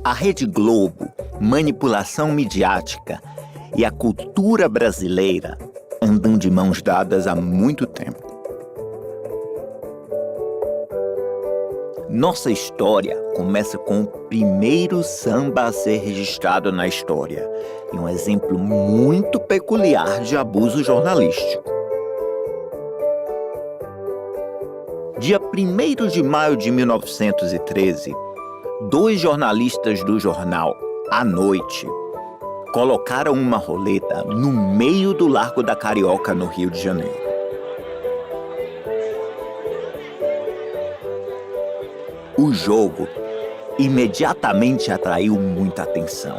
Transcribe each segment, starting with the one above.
A Rede Globo, manipulação midiática e a cultura brasileira andam de mãos dadas há muito tempo. Nossa história começa com o primeiro samba a ser registrado na história e um exemplo muito peculiar de abuso jornalístico. Dia 1º de maio de 1913, 2 jornalistas do jornal A Noite colocaram uma roleta no meio do Largo da Carioca, no Rio de Janeiro. O jogo imediatamente atraiu muita atenção,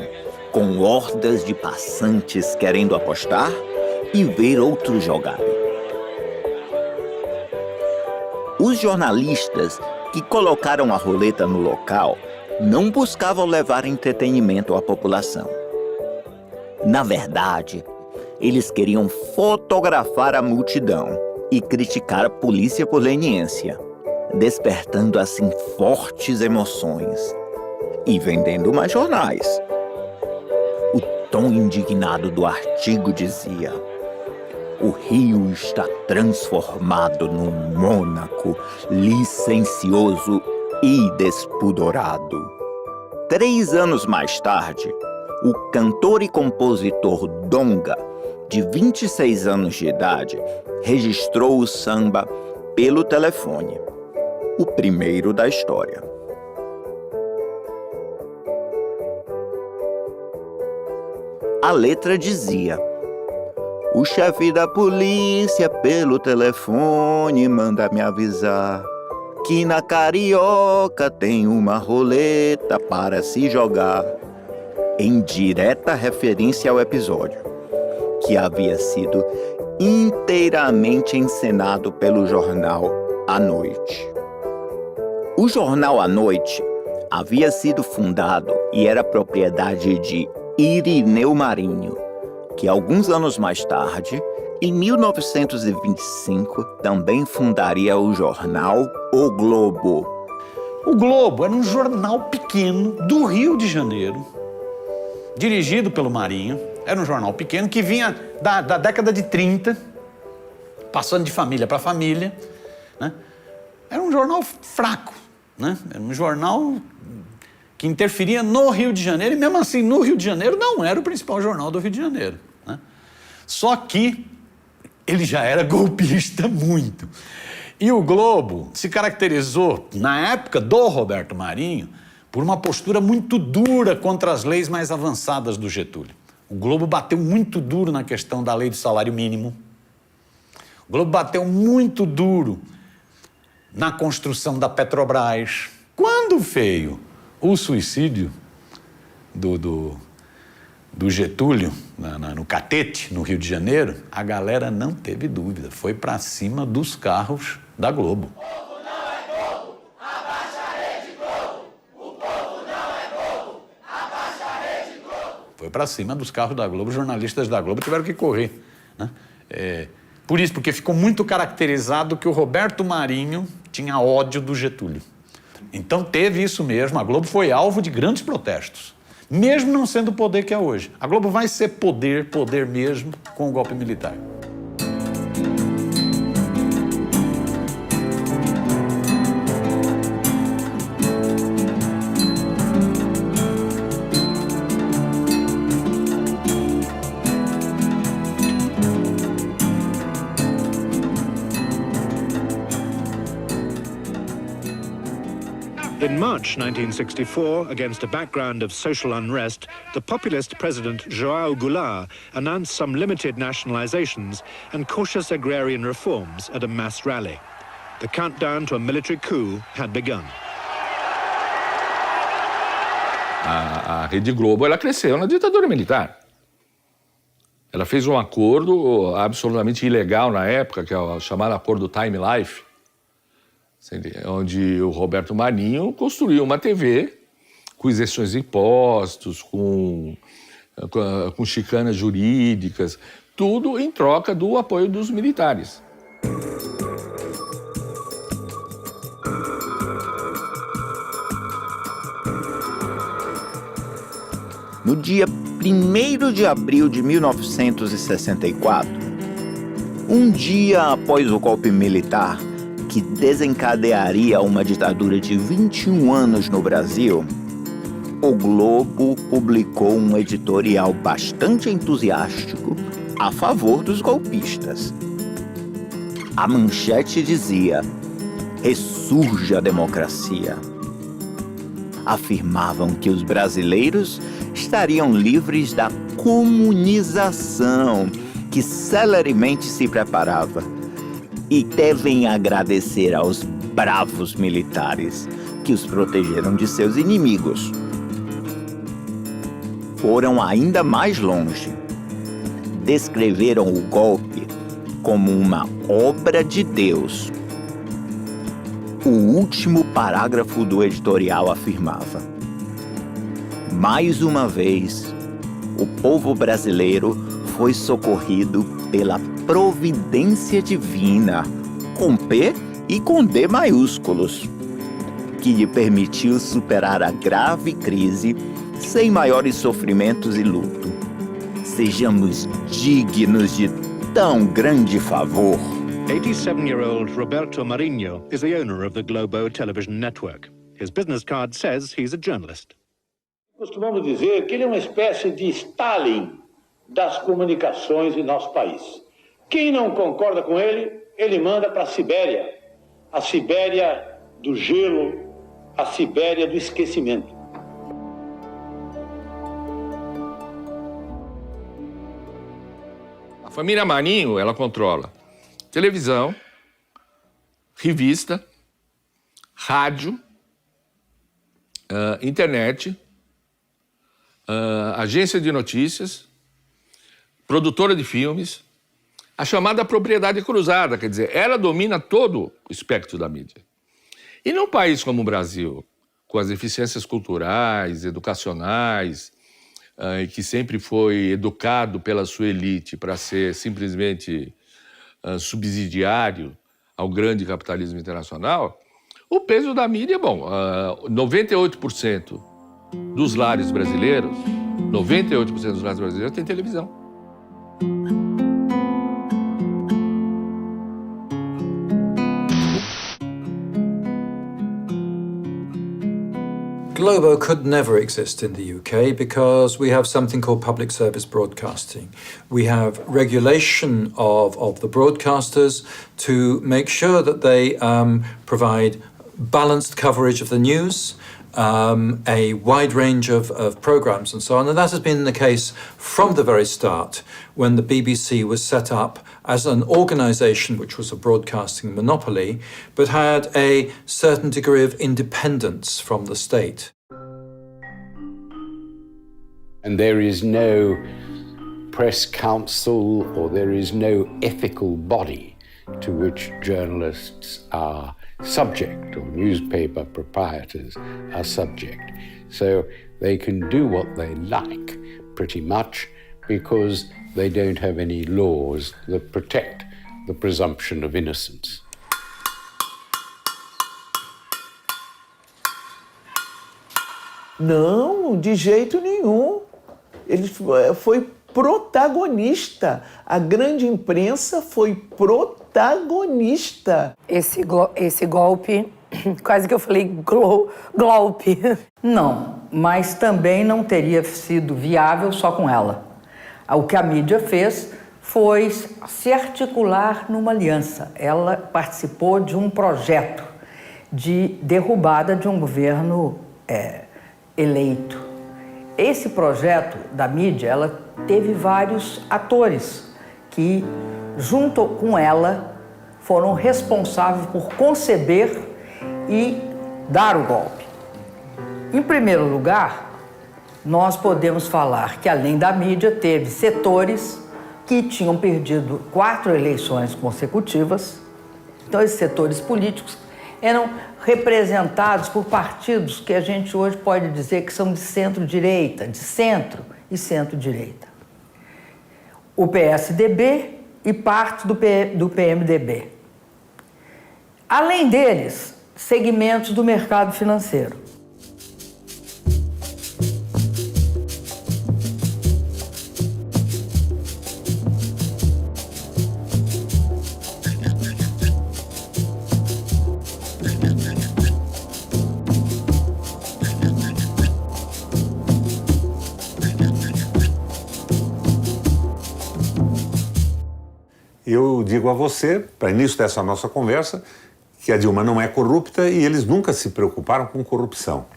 com hordas de passantes querendo apostar e ver outros jogarem. Os jornalistas que colocaram a roleta no local não buscavam levar entretenimento à população. Na verdade, eles queriam fotografar a multidão e criticar a polícia por leniência, despertando assim fortes emoções e vendendo mais jornais. O tom indignado do artigo dizia: "O Rio está transformado num Mônaco licencioso e despudorado." 3 anos mais tarde, o cantor e compositor Donga, de 26 anos de idade, registrou o samba pelo telefone, o primeiro da história. A letra dizia: "O chefe da polícia pelo telefone manda me avisar que na Carioca tem uma roleta para se jogar", em direta referência ao episódio, que havia sido inteiramente encenado pelo jornal A Noite. O jornal A Noite havia sido fundado e era propriedade de Irineu Marinho, que alguns anos mais tarde, em 1925, também fundaria o jornal O Globo. O Globo era um jornal pequeno do Rio de Janeiro, dirigido pelo Marinho. Era um jornal pequeno que vinha da década de 30, passando de família para família, né? Era um jornal fraco, né? Era um jornal que interferia no Rio de Janeiro, e mesmo assim, no Rio de Janeiro, não era o principal jornal do Rio de Janeiro, né? Só que ele já era golpista muito. E o Globo se caracterizou, na época do Roberto Marinho, por uma postura muito dura contra as leis mais avançadas do Getúlio. O Globo bateu muito duro na questão da lei do salário mínimo. O Globo bateu muito duro na construção da Petrobras. Quando veio o suicídio do Getúlio no Catete, no Rio de Janeiro, a galera não teve dúvida, foi para cima dos carros da Globo. O povo não é bobo, abaixa a Rede Globo. O povo não é bobo, abaixa a Rede Globo. Foi para cima dos carros da Globo, os jornalistas da Globo tiveram que correr, né? Por isso, porque ficou muito caracterizado que o Roberto Marinho tinha ódio do Getúlio. Então teve isso mesmo, a Globo foi alvo de grandes protestos, mesmo não sendo o poder que é hoje. A Globo vai ser poder mesmo com o golpe militar. In March 1964, against a background of social unrest, the populist President João Goulart announced some limited nationalizations and cautious agrarian reforms at a mass rally. The countdown to a military coup had begun. A Rede Globo, ela cresceu na ditadura militar. Ela fez um acordo absolutamente ilegal na época, que é o chamado Acordo Time Life, onde o Roberto Marinho construiu uma TV com isenções de impostos, com chicanas jurídicas, tudo em troca do apoio dos militares. No dia 1º de abril de 1964, um dia após o golpe militar que desencadearia uma ditadura de 21 anos no Brasil, o Globo publicou um editorial bastante entusiástico a favor dos golpistas. A manchete dizia: "Ressurge a democracia." Afirmavam que os brasileiros estariam livres da comunização que celeremente se preparava, e devem agradecer aos bravos militares que os protegeram de seus inimigos. Foram ainda mais longe. Descreveram o golpe como uma obra de Deus. O último parágrafo do editorial afirmava: "Mais uma vez, o povo brasileiro foi socorrido pela providência divina, com P e com D maiúsculos, que lhe permitiu superar a grave crise sem maiores sofrimentos e luto. Sejamos dignos de tão grande favor." 87-year-old Roberto Marinho is the owner of the Globo television network. His business card says he's a journalist. Costumamos dizer que ele é uma espécie de Stalin das comunicações em nosso país. Quem não concorda com ele, ele manda para a Sibéria do gelo, a Sibéria do esquecimento. A família Marinho, ela controla televisão, revista, rádio, internet, agência de notícias, produtora de filmes, a chamada propriedade cruzada, quer dizer, ela domina todo o espectro da mídia. E num país como o Brasil, com as deficiências culturais, educacionais, que sempre foi educado pela sua elite para ser simplesmente subsidiário ao grande capitalismo internacional, o peso da mídia, 98% dos lares brasileiros, 98% dos lares brasileiros tem televisão. Globo could never exist in the UK because we have something called public service broadcasting. We have regulation of the broadcasters to make sure that they provide balanced coverage of the news, a wide range of programs and so on. And that has been the case from the very start when the BBC was set up as an organisation which was a broadcasting monopoly, but had a certain degree of independence from the state. And there is no press council or there is no ethical body to which journalists are subject or newspaper proprietors are subject. So they can do what they like pretty much because they don't have any laws that protect the presumption of innocence. Não, de jeito nenhum. Ele foi protagonista. A grande imprensa foi protagonista. Esse golpe, quase que eu falei golpe. Não, mas também não teria sido viável só com ela. O que a mídia fez foi se articular numa aliança. Ela participou de um projeto de derrubada de um governo eleito. Esse projeto da mídia, ela teve vários atores que, junto com ela, foram responsáveis por conceber e dar o golpe. Em primeiro lugar, nós podemos falar que, além da mídia, teve setores que tinham perdido 4 eleições consecutivas. Então, esses setores políticos eram representados por partidos que a gente hoje pode dizer que são de centro-direita, de centro e centro-direita. O PSDB e parte do PMDB. Além deles, segmentos do mercado financeiro. Eu digo a você, para início dessa nossa conversa, que a Dilma não é corrupta e eles nunca se preocuparam com corrupção.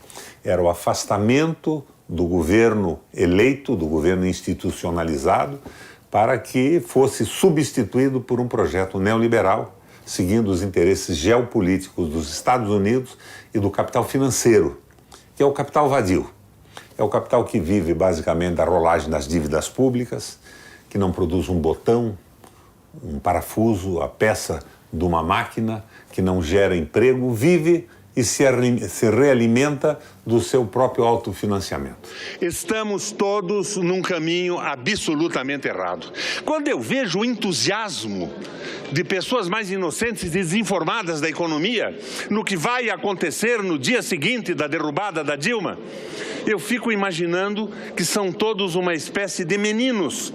Era o afastamento do governo eleito, do governo institucionalizado, para que fosse substituído por um projeto neoliberal, seguindo os interesses geopolíticos dos Estados Unidos e do capital financeiro, que é o capital vadio. É o capital que vive basicamente da rolagem das dívidas públicas, que não produz um botão, um parafuso, a peça de uma máquina, que não gera emprego, vive e se realimenta do seu próprio autofinanciamento. Estamos todos num caminho absolutamente errado. Quando eu vejo o entusiasmo de pessoas mais inocentes e desinformadas da economia no que vai acontecer no dia seguinte da derrubada da Dilma, eu fico imaginando que são todos uma espécie de meninos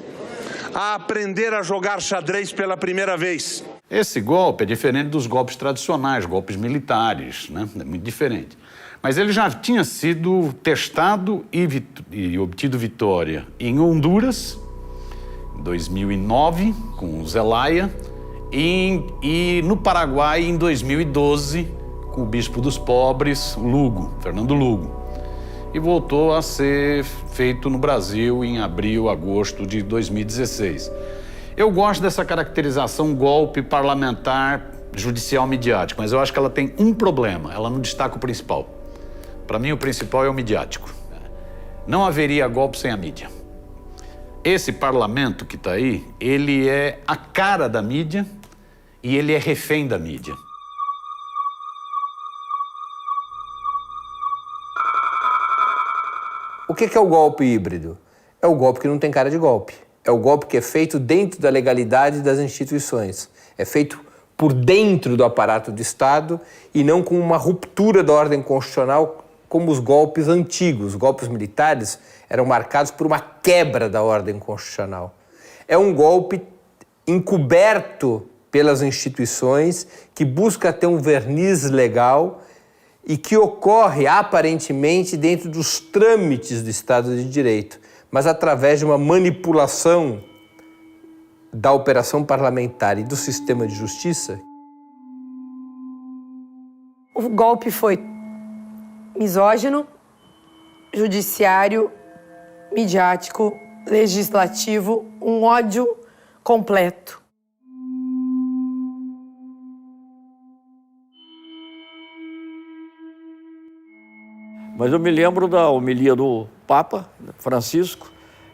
a aprender a jogar xadrez pela primeira vez. Esse golpe é diferente dos golpes tradicionais, golpes militares, né? É muito diferente. Mas ele já tinha sido testado e obtido vitória em Honduras, em 2009, com o Zelaya, e no Paraguai, em 2012, com o bispo dos pobres, Lugo, Fernando Lugo. E voltou a ser feito no Brasil em abril, agosto de 2016. Eu gosto dessa caracterização golpe parlamentar, judicial, midiático, mas eu acho que ela tem um problema, ela não destaca o principal. Para mim, o principal é o midiático. Não haveria golpe sem a mídia. Esse parlamento que está aí, ele é a cara da mídia e ele é refém da mídia. O que é o golpe híbrido? É o golpe que não tem cara de golpe. É o golpe que é feito dentro da legalidade das instituições. É feito por dentro do aparato do Estado e não com uma ruptura da ordem constitucional como os golpes antigos. Os golpes militares eram marcados por uma quebra da ordem constitucional. É um golpe encoberto pelas instituições que busca ter um verniz legal e que ocorre aparentemente dentro dos trâmites do Estado de Direito, mas através de uma manipulação da operação parlamentar e do sistema de justiça. O golpe foi misógino, judiciário, midiático, legislativo, um ódio completo. Mas eu me lembro da homilia do Papa Francisco,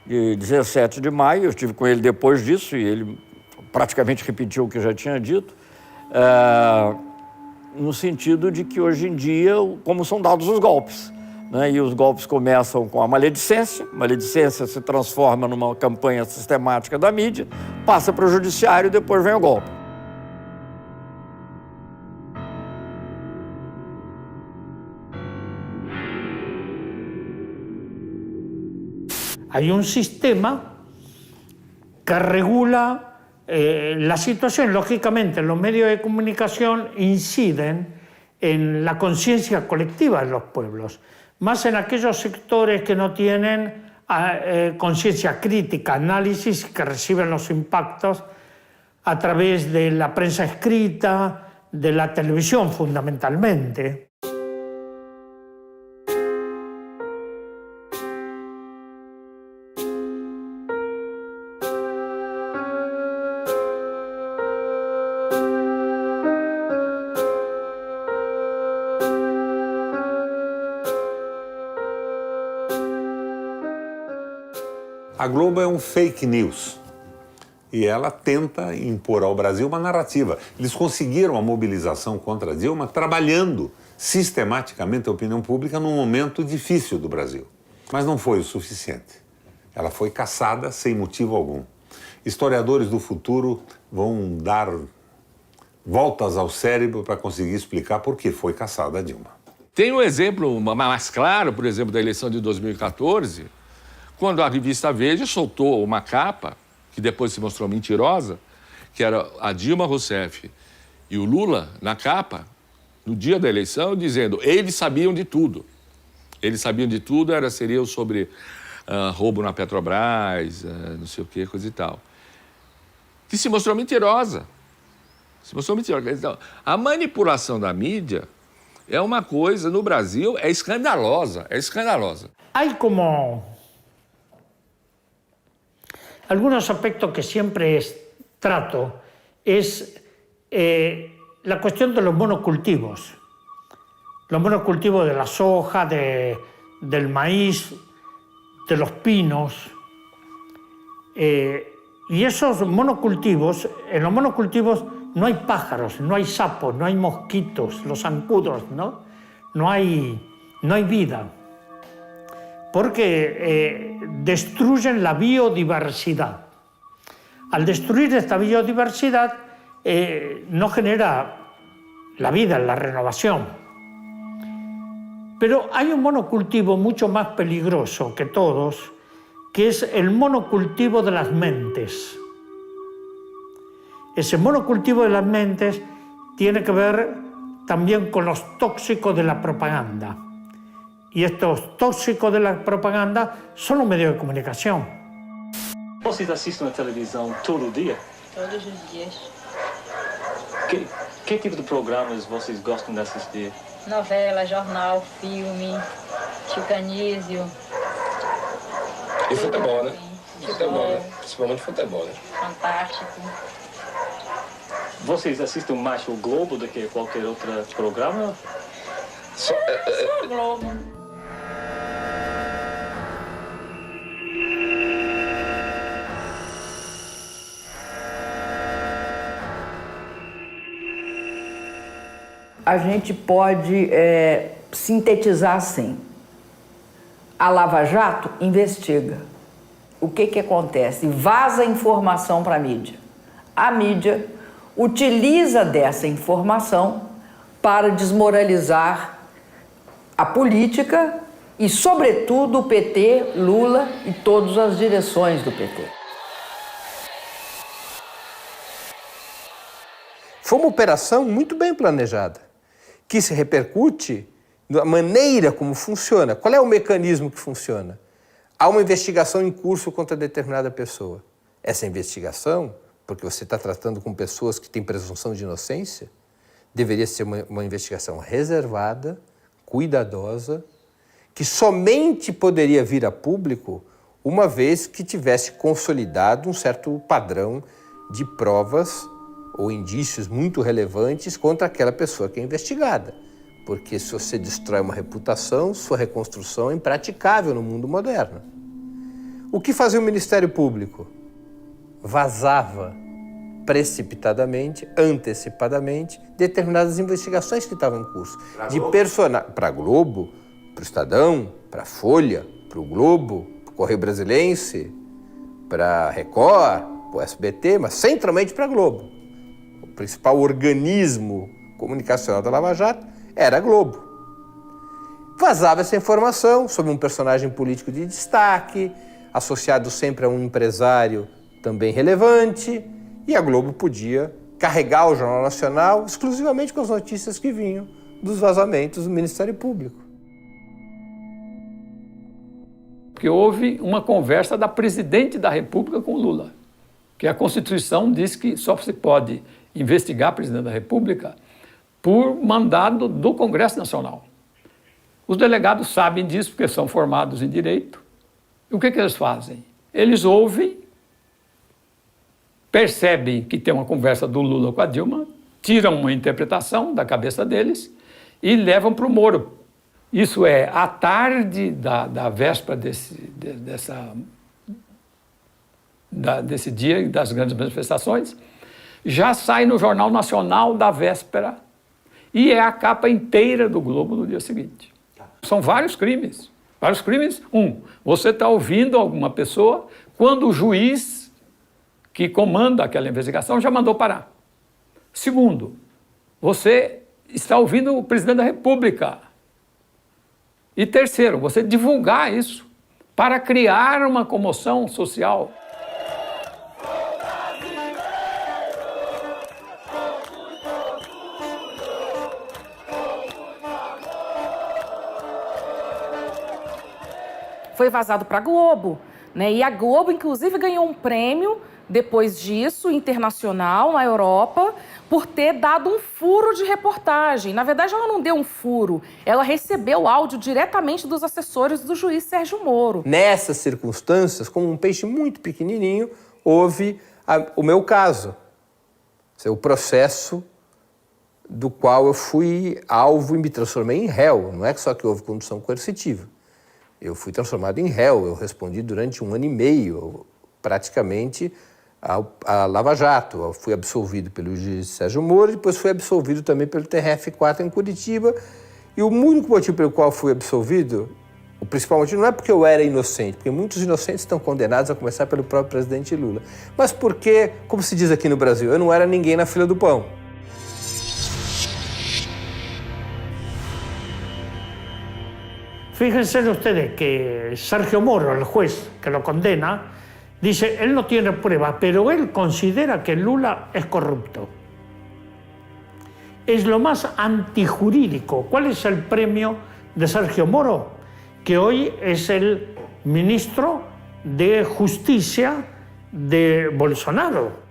de 17 de maio, eu estive com ele depois disso e ele praticamente repetiu o que já tinha dito, no sentido de que hoje em dia, como são dados os golpes, né? E os golpes começam com a maledicência se transforma numa campanha sistemática da mídia, passa para o judiciário e depois vem o golpe. Hay un sistema que regula la situación. Lógicamente, los medios de comunicación inciden en la conciencia colectiva de los pueblos, más en aquellos sectores que no tienen conciencia crítica, análisis, que reciben los impactos a través de la prensa escrita, de la televisión fundamentalmente. A Globo é um fake news e ela tenta impor ao Brasil uma narrativa. Eles conseguiram a mobilização contra Dilma trabalhando sistematicamente a opinião pública num momento difícil do Brasil. Mas não foi o suficiente. Ela foi caçada sem motivo algum. Historiadores do futuro vão dar voltas ao cérebro para conseguir explicar por que foi caçada a Dilma. Tem um exemplo mais claro, por exemplo, da eleição de 2014, quando a revista Veja soltou uma capa, que depois se mostrou mentirosa, que era a Dilma Rousseff e o Lula na capa, no dia da eleição, dizendo eles sabiam de tudo. Eles sabiam de tudo, seria sobre roubo na Petrobras, não sei o quê, coisa e tal. Que se mostrou mentirosa. Se mostrou mentirosa. Então, a manipulação da mídia é uma coisa, no Brasil, é escandalosa, é escandalosa. Hay como algunos aspectos que siempre trato, es la cuestión de los monocultivos. Los monocultivos de la soja, del maíz, de los pinos. Y esos monocultivos, en los monocultivos no hay pájaros, no hay sapos, no hay mosquitos, los zancudos, ¿no? No hay vida. Porque destruyen la biodiversidad. Al destruir esta biodiversidad, no genera la vida, la renovación. Pero hay un monocultivo mucho más peligroso que todos, que es el monocultivo de las mentes. Ese monocultivo de las mentes tiene que ver también con los tóxicos de la propaganda. E estes tóxicos da propaganda são um meio de comunicação. Vocês assistem a televisão todo dia? Todos os dias. Que tipo de programas vocês gostam de assistir? Novela, jornal, filme, Chico Anísio. E futebol, né? Futebol, né? Principalmente futebol, né? Fantástico. Vocês assistem mais o Globo do que qualquer outro programa? Só o Globo. A gente pode sintetizar assim. A Lava Jato investiga. O que acontece? Vaza informação para a mídia. A mídia utiliza dessa informação para desmoralizar a política e, sobretudo, o PT, Lula e todas as direções do PT. Foi uma operação muito bem planejada, que se repercute na maneira como funciona. Qual é o mecanismo que funciona? Há uma investigação em curso contra determinada pessoa. Essa investigação, porque você está tratando com pessoas que têm presunção de inocência, deveria ser uma investigação reservada, cuidadosa, que somente poderia vir a público uma vez que tivesse consolidado um certo padrão de provas ou indícios muito relevantes contra aquela pessoa que é investigada. Porque se você destrói uma reputação, sua reconstrução é impraticável no mundo moderno. O que fazia o Ministério Público? Vazava precipitadamente, antecipadamente, determinadas investigações que estavam em curso. Para a Globo, para o Estadão, para a Folha, para o Globo, para o Correio Brasiliense, para a Record, para o SBT, mas centralmente para a Globo. O principal organismo comunicacional da Lava Jato era a Globo. Vazava essa informação sobre um personagem político de destaque, associado sempre a um empresário também relevante, e a Globo podia carregar o Jornal Nacional exclusivamente com as notícias que vinham dos vazamentos do Ministério Público. Porque houve uma conversa da presidente da República com Lula, que a Constituição diz que só se pode investigar o presidente da República por mandado do Congresso Nacional. Os delegados sabem disso porque são formados em direito. E o que eles fazem? Eles ouvem, percebem que tem uma conversa do Lula com a Dilma, tiram uma interpretação da cabeça deles e levam para o Moro. Isso é, à tarde da véspera desse dia e das grandes manifestações, já sai no Jornal Nacional da véspera e é a capa inteira do Globo no dia seguinte. São vários crimes. Vários crimes. Você está ouvindo alguma pessoa quando o juiz que comanda aquela investigação já mandou parar. Segundo, você está ouvindo o presidente da República. E terceiro, você divulgar isso para criar uma comoção social. Foi vazado para a Globo, né? E a Globo, inclusive, ganhou um prêmio depois disso, internacional, na Europa, por ter dado um furo de reportagem. Na verdade, ela não deu um furo, ela recebeu o áudio diretamente dos assessores do juiz Sérgio Moro. Nessas circunstâncias, como um peixe muito pequenininho, houve o meu caso. O processo do qual eu fui alvo e me transformei em réu. Não é só que houve condução coercitiva. Eu fui transformado em réu, eu respondi durante 1 ano e meio, praticamente, a Lava Jato. Eu fui absolvido pelo juiz Sérgio Moro, depois fui absolvido também pelo TRF4 em Curitiba. E o único motivo pelo qual fui absolvido, o principal motivo, não é porque eu era inocente, porque muitos inocentes estão condenados, a começar pelo próprio presidente Lula, mas porque, como se diz aqui no Brasil, eu não era ninguém na fila do pão. Fíjense ustedes que Sergio Moro, el juez que lo condena, dice, él no tiene pruebas, pero él considera que Lula es corrupto. Es lo más antijurídico. ¿Cuál es el premio de Sergio Moro? Que hoy es el ministro de Justicia de Bolsonaro.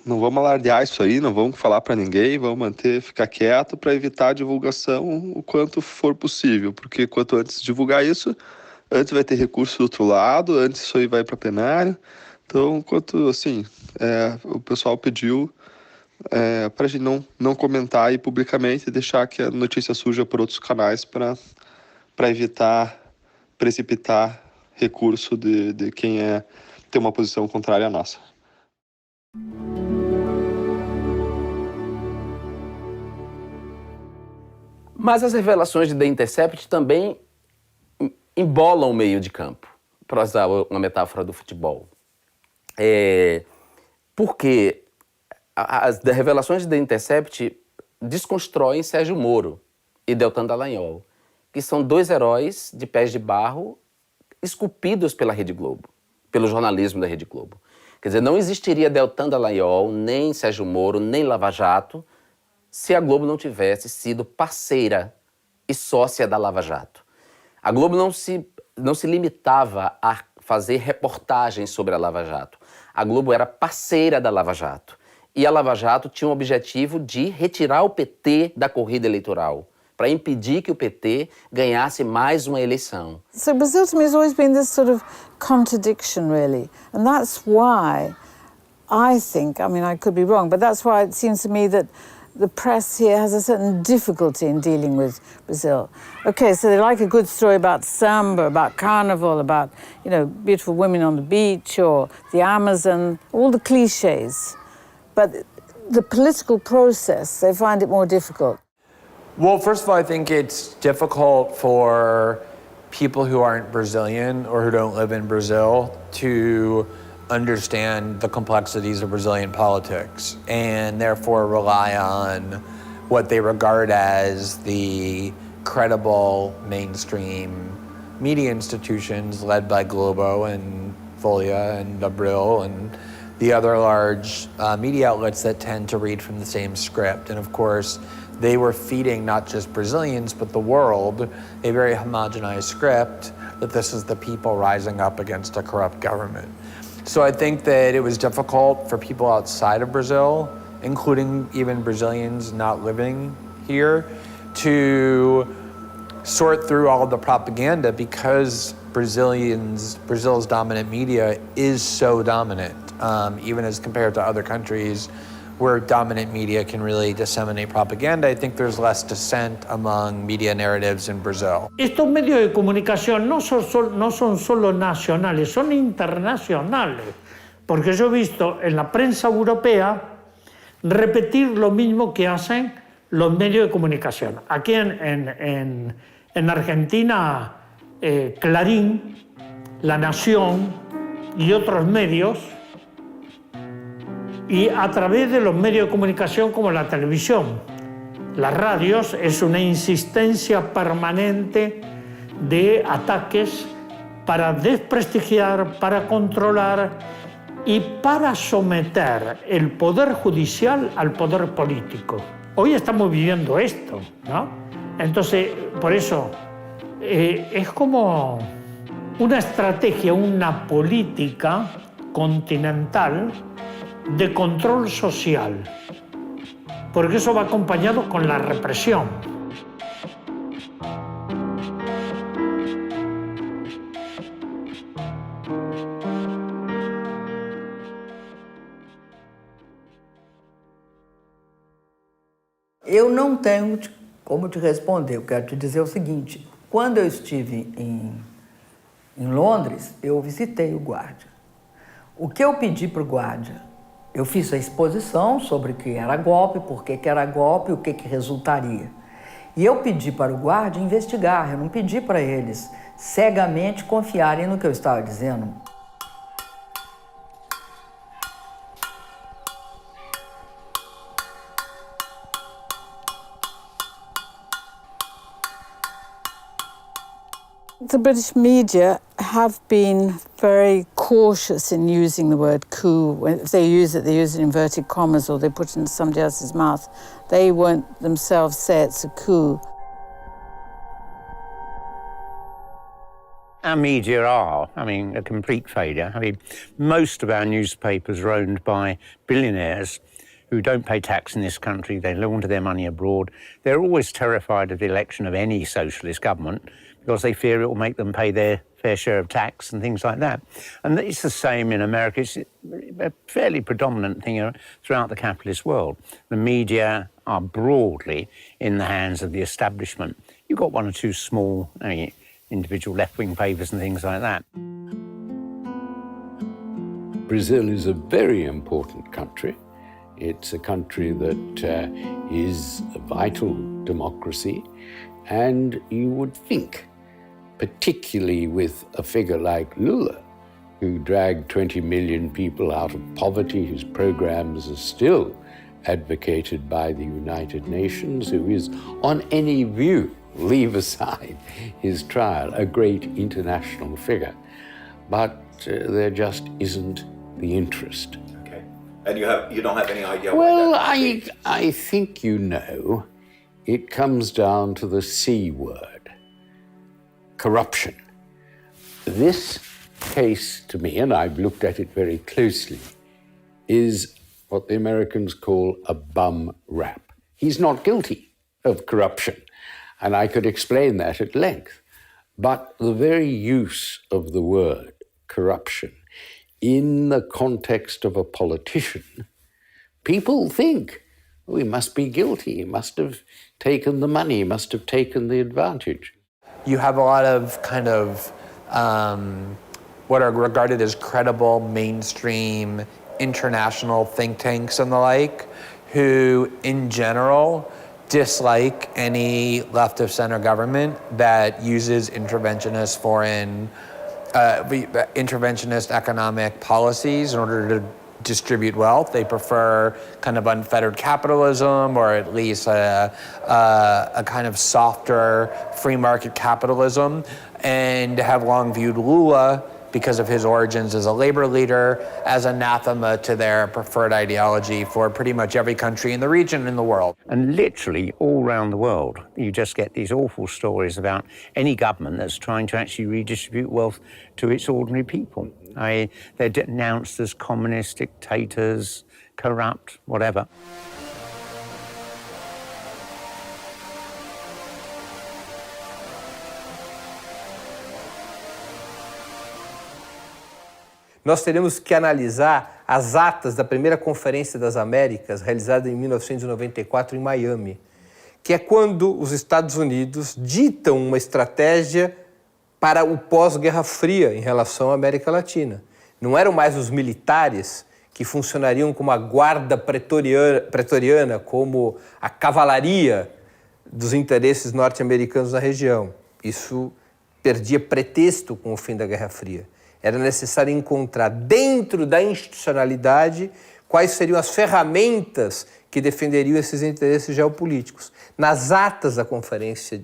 Não vamos alardear isso aí, não vamos falar para ninguém, vamos ficar quieto para evitar a divulgação o quanto for possível, porque quanto antes divulgar isso, antes vai ter recurso do outro lado, antes isso aí vai para plenário. Então, quanto assim, o pessoal pediu para a gente não comentar aí publicamente e deixar que a notícia surja por outros canais para evitar precipitar recurso de quem tem uma posição contrária à nossa. Mas as revelações de The Intercept também embolam o meio de campo, para usar uma metáfora do futebol. Porque as revelações de The Intercept desconstroem Sérgio Moro e Deltan Dallagnol, que são dois heróis de pés de barro esculpidos pela Rede Globo, pelo jornalismo da Rede Globo. Quer dizer, não existiria Deltan Dallagnol, nem Sérgio Moro, nem Lava Jato, se a Globo não tivesse sido parceira e sócia da Lava Jato. A Globo não se limitava a fazer reportagens sobre a Lava Jato. A Globo era parceira da Lava Jato. E a Lava Jato tinha o objetivo de retirar o PT da corrida eleitoral, para impedir que o PT ganhasse mais uma eleição. So Brazil to me has always been this sort of contradiction, really. And that's why I think, I mean, I could be wrong, but that's why it seems to me that the press here has a certain difficulty in dealing with Brazil. Okay, so they like a good story about samba, about carnival, about, you know, beautiful women on the beach or the Amazon, all the cliches. But the political process, they find it more difficult. Well, first of all, I think it's difficult for people who aren't Brazilian or who don't live in Brazil to understand the complexities of Brazilian politics and therefore rely on what they regard as the credible mainstream media institutions led by Globo and Folha and Abril and the other large media outlets that tend to read from the same script. And of course, they were feeding not just Brazilians, but the world, a very homogenized script that this is the people rising up against a corrupt government. So I think that it was difficult for people outside of Brazil, including even Brazilians not living here, to sort through all of the propaganda because Brazil's dominant media is so dominant, even as compared to other countries where dominant media can really disseminate propaganda. I think there's less dissent among media narratives in Brazil. Estos medios de comunicación no son solo nacionales, son internacionales, porque yo he visto en la prensa europea repetir lo mismo que hacen los medios de comunicación. Aquí en Argentina, Clarín, La Nación y otros medios, y a través de los medios de comunicación como la televisión, las radios, es una insistencia permanente de ataques para desprestigiar, para controlar y para someter el poder judicial al poder político. Hoy estamos viviendo esto, ¿no? Entonces, por eso, es como una estrategia, una política continental de control social, porque eso va acompañado con la represión. Eu não tenho como te responder. Eu quero te dizer o seguinte: quando eu estive em Londres, eu visitei o Guardian. O que eu pedi para o Guardian? Eu fiz a exposição sobre o que era golpe, por que era golpe, o que resultaria. E eu pedi para o Guardian investigar, eu não pedi para eles cegamente confiarem no que eu estava dizendo. The British media have been very cautious in using the word coup. If they use it in inverted commas or they put it into somebody else's mouth. They won't themselves say it's a coup. Our media are, a complete failure. Most of our newspapers are owned by billionaires who don't pay tax in this country. They launder their money abroad. They're always terrified of the election of any socialist government because they fear it will make them pay their fair share of tax and things like that. And it's the same in America. It's a fairly predominant thing throughout the capitalist world. The media are broadly in the hands of the establishment. You've got one or two small individual left-wing papers and things like that. Brazil is a very important country. It's a country that is a vital democracy, and you would think, particularly with a figure like Lula, who dragged 20 million people out of poverty, whose programs are still advocated by the United Nations, who is, on any view, leave aside his trial, a great international figure. But there just isn't the interest. Okay. And you don't have any idea well, why that I think you know. It comes down to the C word, corruption. This case to me, and I've looked at it very closely, is what the Americans call a bum rap. He's not guilty of corruption, and I could explain that at length. But the very use of the word corruption in the context of a politician, people think, oh, he must be guilty, he must have taken the money, he must have taken the advantage. You have a lot of what are regarded as credible mainstream international think tanks and the like, who in general dislike any left of center government that uses interventionist economic policies in order to distribute wealth. They prefer kind of unfettered capitalism, or at least a kind of softer free market capitalism, and have long viewed Lula, because of his origins as a labor leader, as anathema to their preferred ideology for pretty much every country in the region and in the world. And literally all around the world, you just get these awful stories about any government that's trying to actually redistribute wealth to its ordinary people. They're denounced as communist, dictators, corrupt, whatever. Nós teremos que analisar as atas da primeira Conferência das Américas, realizada em 1994 em Miami, que é quando os Estados Unidos ditam uma estratégia para o pós-Guerra Fria em relação à América Latina. Não eram mais os militares que funcionariam como a guarda pretoriana, como a cavalaria dos interesses norte-americanos na região. Isso perdia pretexto com o fim da Guerra Fria. Era necessário encontrar dentro da institucionalidade quais seriam as ferramentas que defenderiam esses interesses geopolíticos. Nas atas da Conferência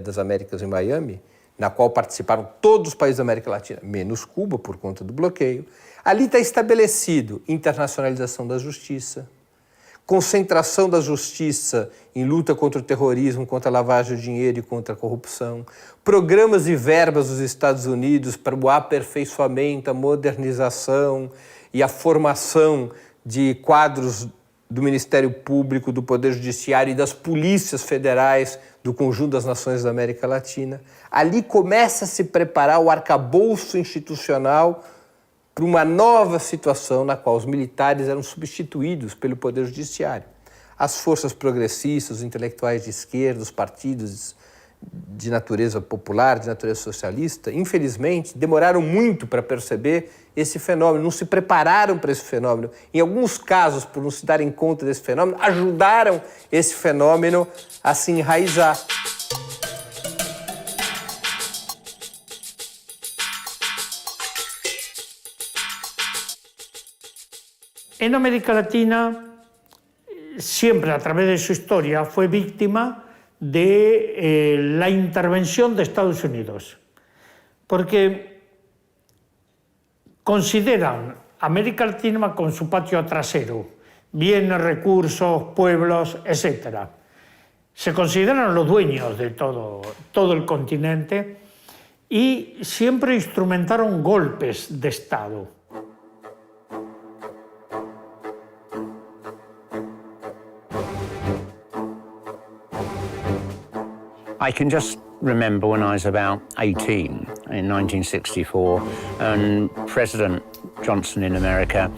das Américas em Miami, na qual participaram todos os países da América Latina, menos Cuba por conta do bloqueio, ali está estabelecido internacionalização da justiça, concentração da justiça em luta contra o terrorismo, contra a lavagem de dinheiro e contra a corrupção, programas e verbas dos Estados Unidos para o aperfeiçoamento, a modernização e a formação de quadros do Ministério Público, do Poder Judiciário e das polícias federais do conjunto das nações da América Latina. Ali começa a se preparar o arcabouço institucional para uma nova situação na qual os militares eram substituídos pelo Poder Judiciário. As forças progressistas, os intelectuais de esquerda, os partidos de natureza popular, de natureza socialista, infelizmente, demoraram muito para perceber esse fenômeno, não se prepararam para esse fenômeno. Em alguns casos, por não se darem conta desse fenômeno, ajudaram esse fenômeno a se enraizar. En América Latina, siempre a través de su historia, fue víctima de la intervención de Estados Unidos, porque consideran América Latina con su patio trasero, bienes, recursos, pueblos, etc. Se consideran los dueños de todo el continente y siempre instrumentaron golpes de Estado. I can just remember when I was about 18 in 1964, and President Johnson in America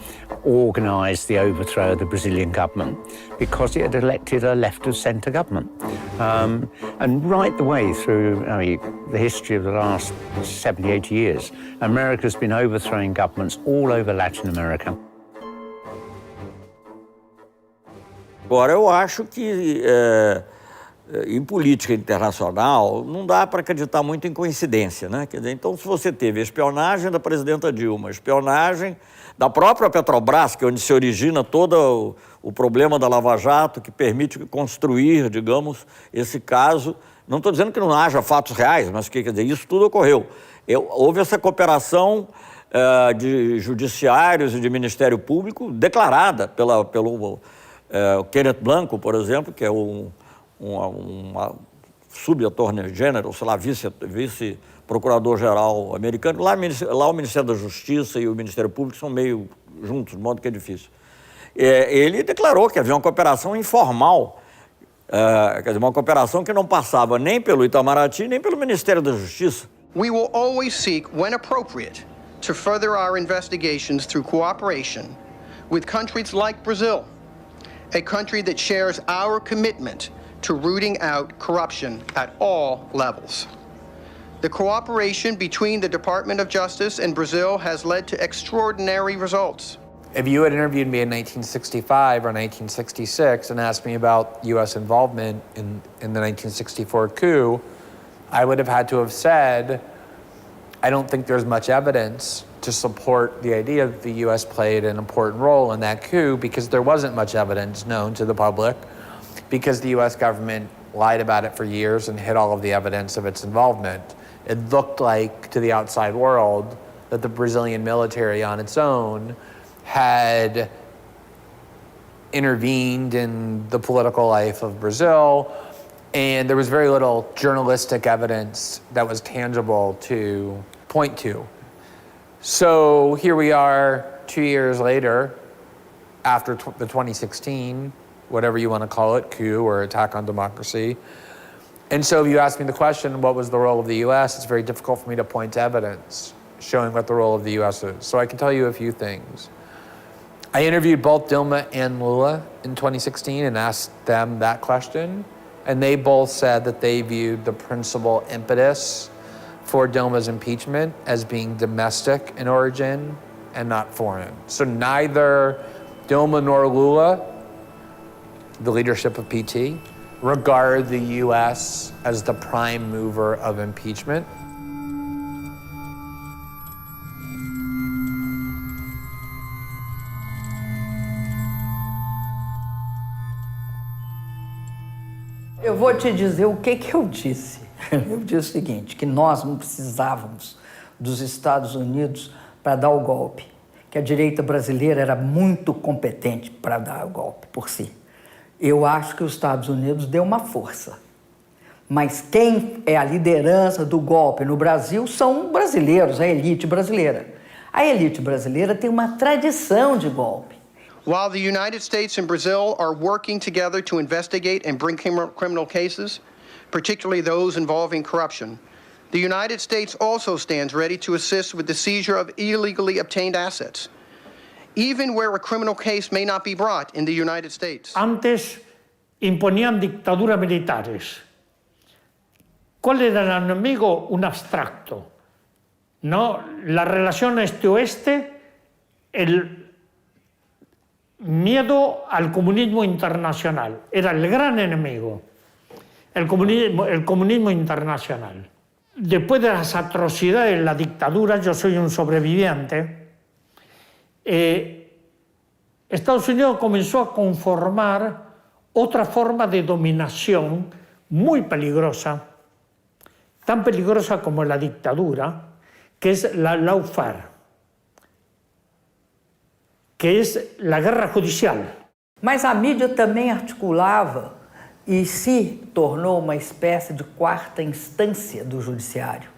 organised the overthrow of the Brazilian government because it had elected a left-of-centre government. And right the way through the history of the last 70, 80 years, America's been overthrowing governments all over Latin America. Agora, eu acho que em política internacional não dá para acreditar muito em coincidência, né? Quer dizer, então, se você teve a espionagem da presidenta Dilma, a espionagem da própria Petrobras, que é onde se origina todo o problema da Lava Jato, que permite construir, digamos, esse caso. Não estou dizendo que não haja fatos reais, mas quer dizer, isso tudo ocorreu. Houve essa cooperação de judiciários e de Ministério Público declarada pelo Kenneth Blanco, por exemplo, que é uma sub-attorney general, sei lá, vice-procurador-geral americano. Lá o Ministério da Justiça e o Ministério Público são meio juntos, de modo que é difícil. Ele declarou que havia uma cooperação informal, quer dizer, uma cooperação que não passava nem pelo Itamaraty, nem pelo Ministério da Justiça. We will always seek, when appropriate, to further our investigations through cooperation with countries like Brazil, a country that shares our commitment to rooting out corruption at all levels. The cooperation between the Department of Justice and Brazil has led to extraordinary results. If you had interviewed me in 1965 or 1966 and asked me about U.S. involvement in the 1964 coup, I would have had to have said, I don't think there's much evidence to support the idea that the U.S. played an important role in that coup because there wasn't much evidence known to the public, because the U.S. government lied about it for years and hid all of the evidence of its involvement. It looked like to the outside world that the Brazilian military on its own had intervened in the political life of Brazil, and there was very little journalistic evidence that was tangible to point to. So here we are 2 years later, after the 2016, whatever you want to call it, coup or attack on democracy. And so if you ask me the question, what was the role of the US? It's very difficult for me to point to evidence showing what the role of the US is. So I can tell you a few things. I interviewed both Dilma and Lula in 2016 and asked them that question. And they both said that they viewed the principal impetus for Dilma's impeachment as being domestic in origin and not foreign. So neither Dilma nor Lula, the leadership of PT, regard the US as the prime mover of impeachment. Eu vou te dizer o que eu disse. Eu disse o seguinte, que nós não precisávamos dos Estados Unidos para dar o golpe, que a direita brasileira era muito competente para dar o golpe por si. Eu acho que os Estados Unidos deu uma força. Mas quem é a liderança do golpe no Brasil são brasileiros, a elite brasileira. A elite brasileira tem uma tradição de golpe. While the United States and Brazil are working together to investigate and bring criminal cases, particularly those involving corruption, the United States also stands ready to assist with the seizure of illegally obtained assets, even where a criminal case may not be brought in the United States. Antes imponían dictaduras militares. ¿Cuál era el enemigo? Un abstracto, ¿no? La relación este-oeste, el miedo al comunismo internacional. Era el gran enemigo, el comunismo internacional. Después de las atrocidades de la dictadura, yo soy un sobreviviente, Estados Unidos comenzó a conformar otra forma de dominación muy peligrosa, tan peligrosa como la dictadura, que es la lawfare, que es la guerra judicial. Mas a mídia também articulava e se tornou uma espécie de quarta instância do judiciário.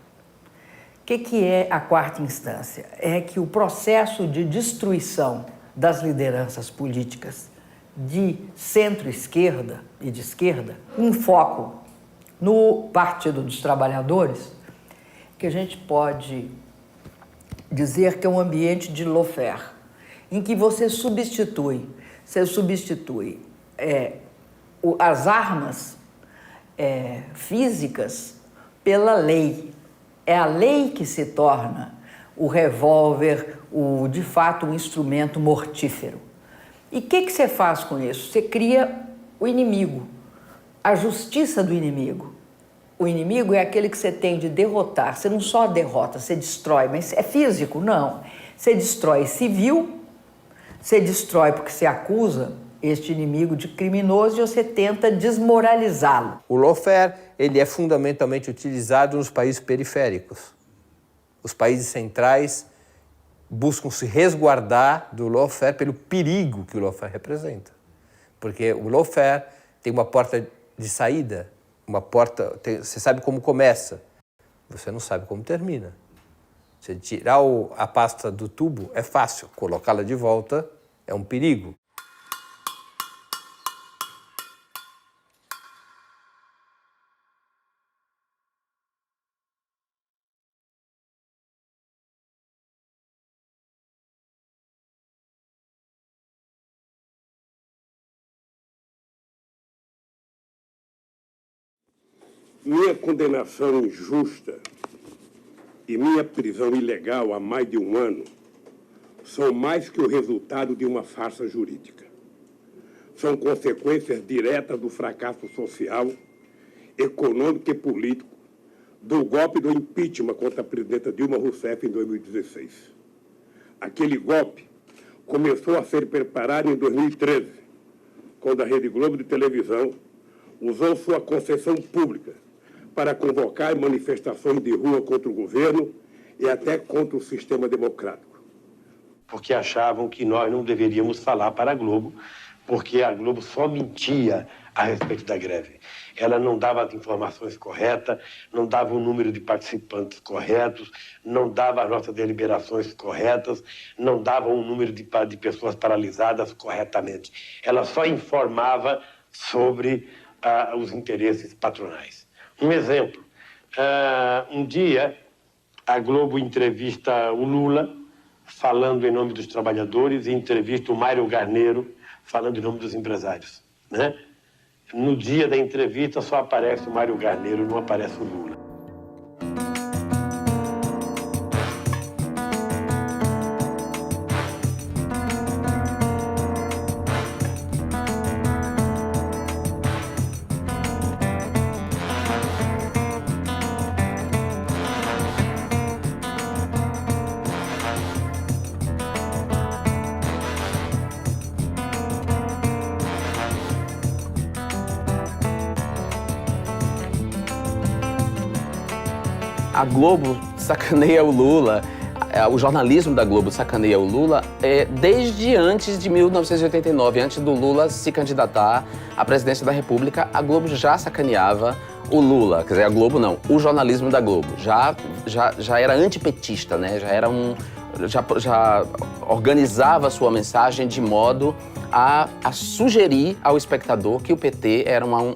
O que é a quarta instância? É que o processo de destruição das lideranças políticas de centro-esquerda e de esquerda, um foco no Partido dos Trabalhadores, que a gente pode dizer que é um ambiente de lawfare, em que você substitui as armas físicas pela lei. É a lei que se torna o revólver, de fato, um instrumento mortífero. E o que você faz com isso? Você cria o inimigo, a justiça do inimigo. O inimigo é aquele que você tem de derrotar. Você não só derrota, você destrói, mas é físico? Não. Você destrói civil, você destrói porque você acusa este inimigo de criminoso e você tenta desmoralizá-lo. O lawfare, ele é fundamentalmente utilizado nos países periféricos. Os países centrais buscam se resguardar do lawfare pelo perigo que o lawfare representa. Porque o lawfare tem uma porta de saída, você sabe como começa, você não sabe como termina. Você tirar a pasta do tubo é fácil, colocá-la de volta é um perigo. Minha condenação injusta e minha prisão ilegal há mais de um ano são mais que o resultado de uma farsa jurídica. São consequências diretas do fracasso social, econômico e político do golpe do impeachment contra a presidenta Dilma Rousseff em 2016. Aquele golpe começou a ser preparado em 2013, quando a Rede Globo de televisão usou sua concessão pública para convocar manifestações de rua contra o governo e até contra o sistema democrático. Porque achavam que nós não deveríamos falar para a Globo, porque a Globo só mentia a respeito da greve. Ela não dava as informações corretas, não dava o número de participantes corretos, não dava as nossas deliberações corretas, não dava o número de pessoas paralisadas corretamente. Ela só informava sobre os interesses patronais. Um exemplo, um dia a Globo entrevista o Lula, falando em nome dos trabalhadores, e entrevista o Mário Garneiro, falando em nome dos empresários, né? No dia da entrevista só aparece o Mário Garneiro, não aparece o Lula. A Globo sacaneia o Lula, o jornalismo da Globo sacaneia o Lula desde antes de 1989, antes do Lula se candidatar à presidência da República, a Globo já sacaneava o Lula, quer dizer, a Globo não, o jornalismo da Globo já era antipetista, né? Já organizava a sua mensagem de modo a sugerir ao espectador que o PT era uma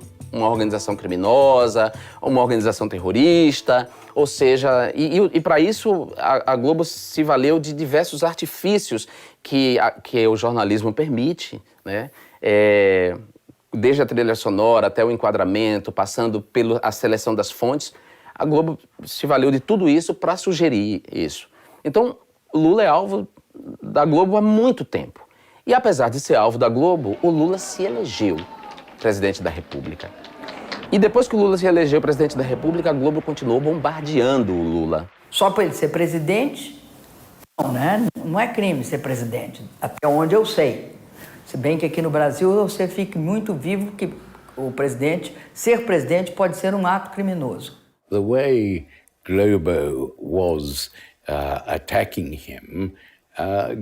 organização criminosa, uma organização terrorista, ou seja, e para isso a Globo se valeu de diversos artifícios que o jornalismo permite, né? Desde a trilha sonora até o enquadramento, passando pela seleção das fontes, a Globo se valeu de tudo isso para sugerir isso. Então, Lula é alvo da Globo há muito tempo. E apesar de ser alvo da Globo, o Lula se elegeu presidente da República. E depois que o Lula se elegeu presidente da República, a Globo continuou bombardeando o Lula. Só para ele ser presidente, não, né? Não é crime ser presidente, até onde eu sei. Se bem que aqui no Brasil você fica muito vivo que o presidente, ser presidente pode ser um ato criminoso. The way Globo was attacking him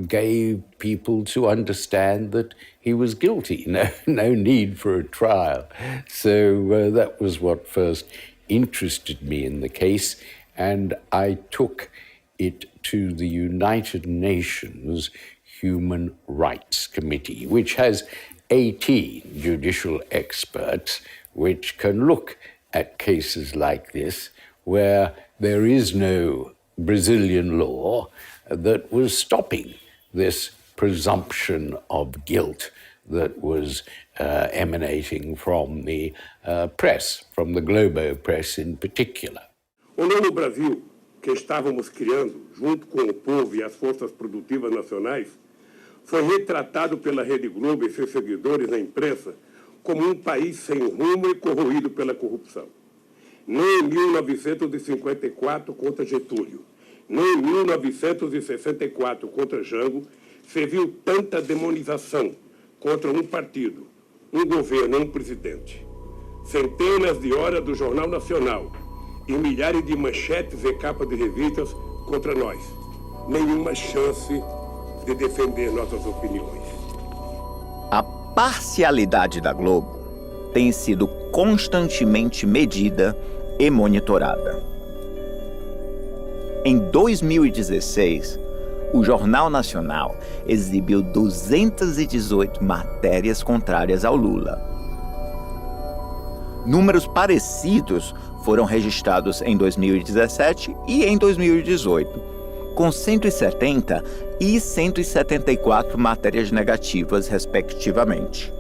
gave people to understand that he was guilty, no need for a trial. So that was what first interested me in the case, and I took it to the United Nations Human Rights Committee, which has 18 judicial experts which can look at cases like this where there is no Brazilian law that was stopping this presumption of guilt that was emanating from the press, from the Globo press in particular. O novo Brasil, que estávamos criando, junto com o povo e as forças produtivas nacionais, foi retratado pela Rede Globo e seus seguidores na imprensa como um país sem rumo e corroído pela corrupção. Nem em 1954 contra Getúlio, nem em 1964 contra Jango se viu tanta demonização contra um partido, um governo, um presidente. Centenas de horas do Jornal Nacional e milhares de manchetes e capas de revistas contra nós. Nenhuma chance de defender nossas opiniões. A parcialidade da Globo tem sido constantemente medida e monitorada. Em 2016, o Jornal Nacional exibiu 218 matérias contrárias ao Lula. Números parecidos foram registrados em 2017 e em 2018, com 170 e 174 matérias negativas, respectivamente.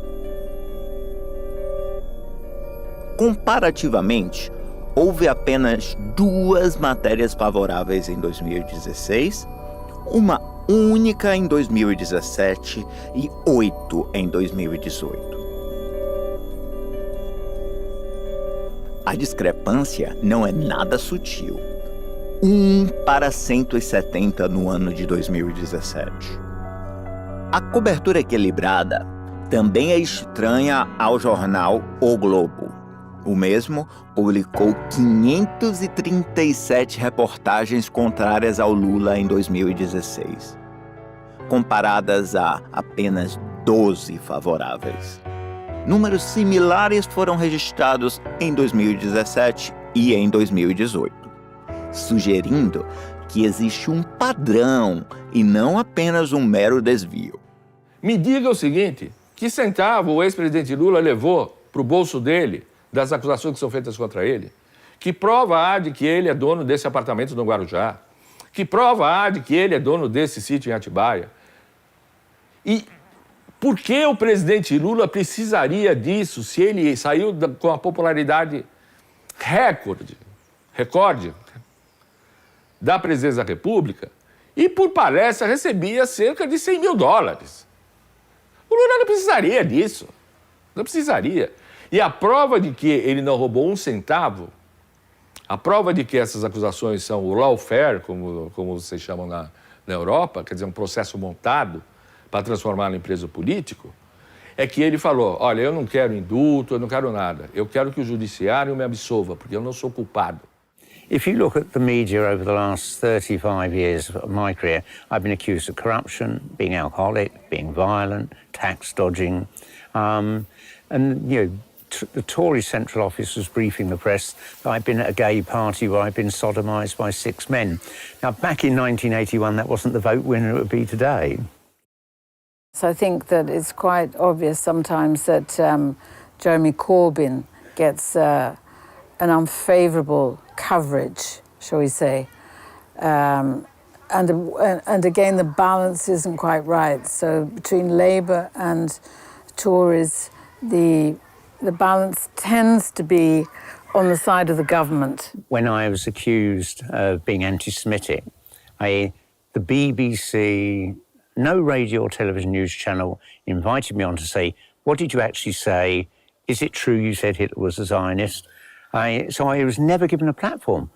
Comparativamente, houve apenas 2 matérias favoráveis em 2016, uma única em 2017 e 8 em 2018. A discrepância não é nada sutil. 1:170 no ano de 2017. A cobertura equilibrada também é estranha ao jornal O Globo. O mesmo publicou 537 reportagens contrárias ao Lula em 2016, comparadas a apenas 12 favoráveis. Números similares foram registrados em 2017 e em 2018, sugerindo que existe um padrão e não apenas um mero desvio. Me diga o seguinte, que centavo o ex-presidente Lula levou para o bolso dele das acusações que são feitas contra ele? Que prova há de que ele é dono desse apartamento no Guarujá? Que prova há de que ele é dono desse sítio em Atibaia? E por que o presidente Lula precisaria disso se ele saiu com a popularidade recorde da presidência da República e, por palestra, recebia cerca de $100 mil? O Lula não precisaria disso. Não precisaria. E a prova de que ele não roubou um centavo, a prova de que essas acusações são o lawfare, como vocês chamam na Europa, quer dizer, um processo montado para transformá-lo em preso político, é que ele falou, olha, eu não quero indulto, eu não quero nada. Eu quero que o judiciário me absolva, porque eu não sou culpado. If you look at the media over the last 35 years of my career, I've been accused of corruption, being alcoholic, being violent, tax dodging, and, you know, the Tory Central Office was briefing the press that I'd been at a gay party where I'd been sodomised by 6 men. Now, back in 1981, that wasn't the vote winner it would be today. So I think that it's quite obvious sometimes that Jeremy Corbyn gets an unfavourable coverage, shall we say. And again, the balance isn't quite right. So between Labour and Tories, the balance tends to be on the side of the government. When I was accused of being anti-Semitic, the BBC, no radio or television news channel invited me on to say, what did you actually say? Is it true you said Hitler was a Zionist? So I was never given a platform.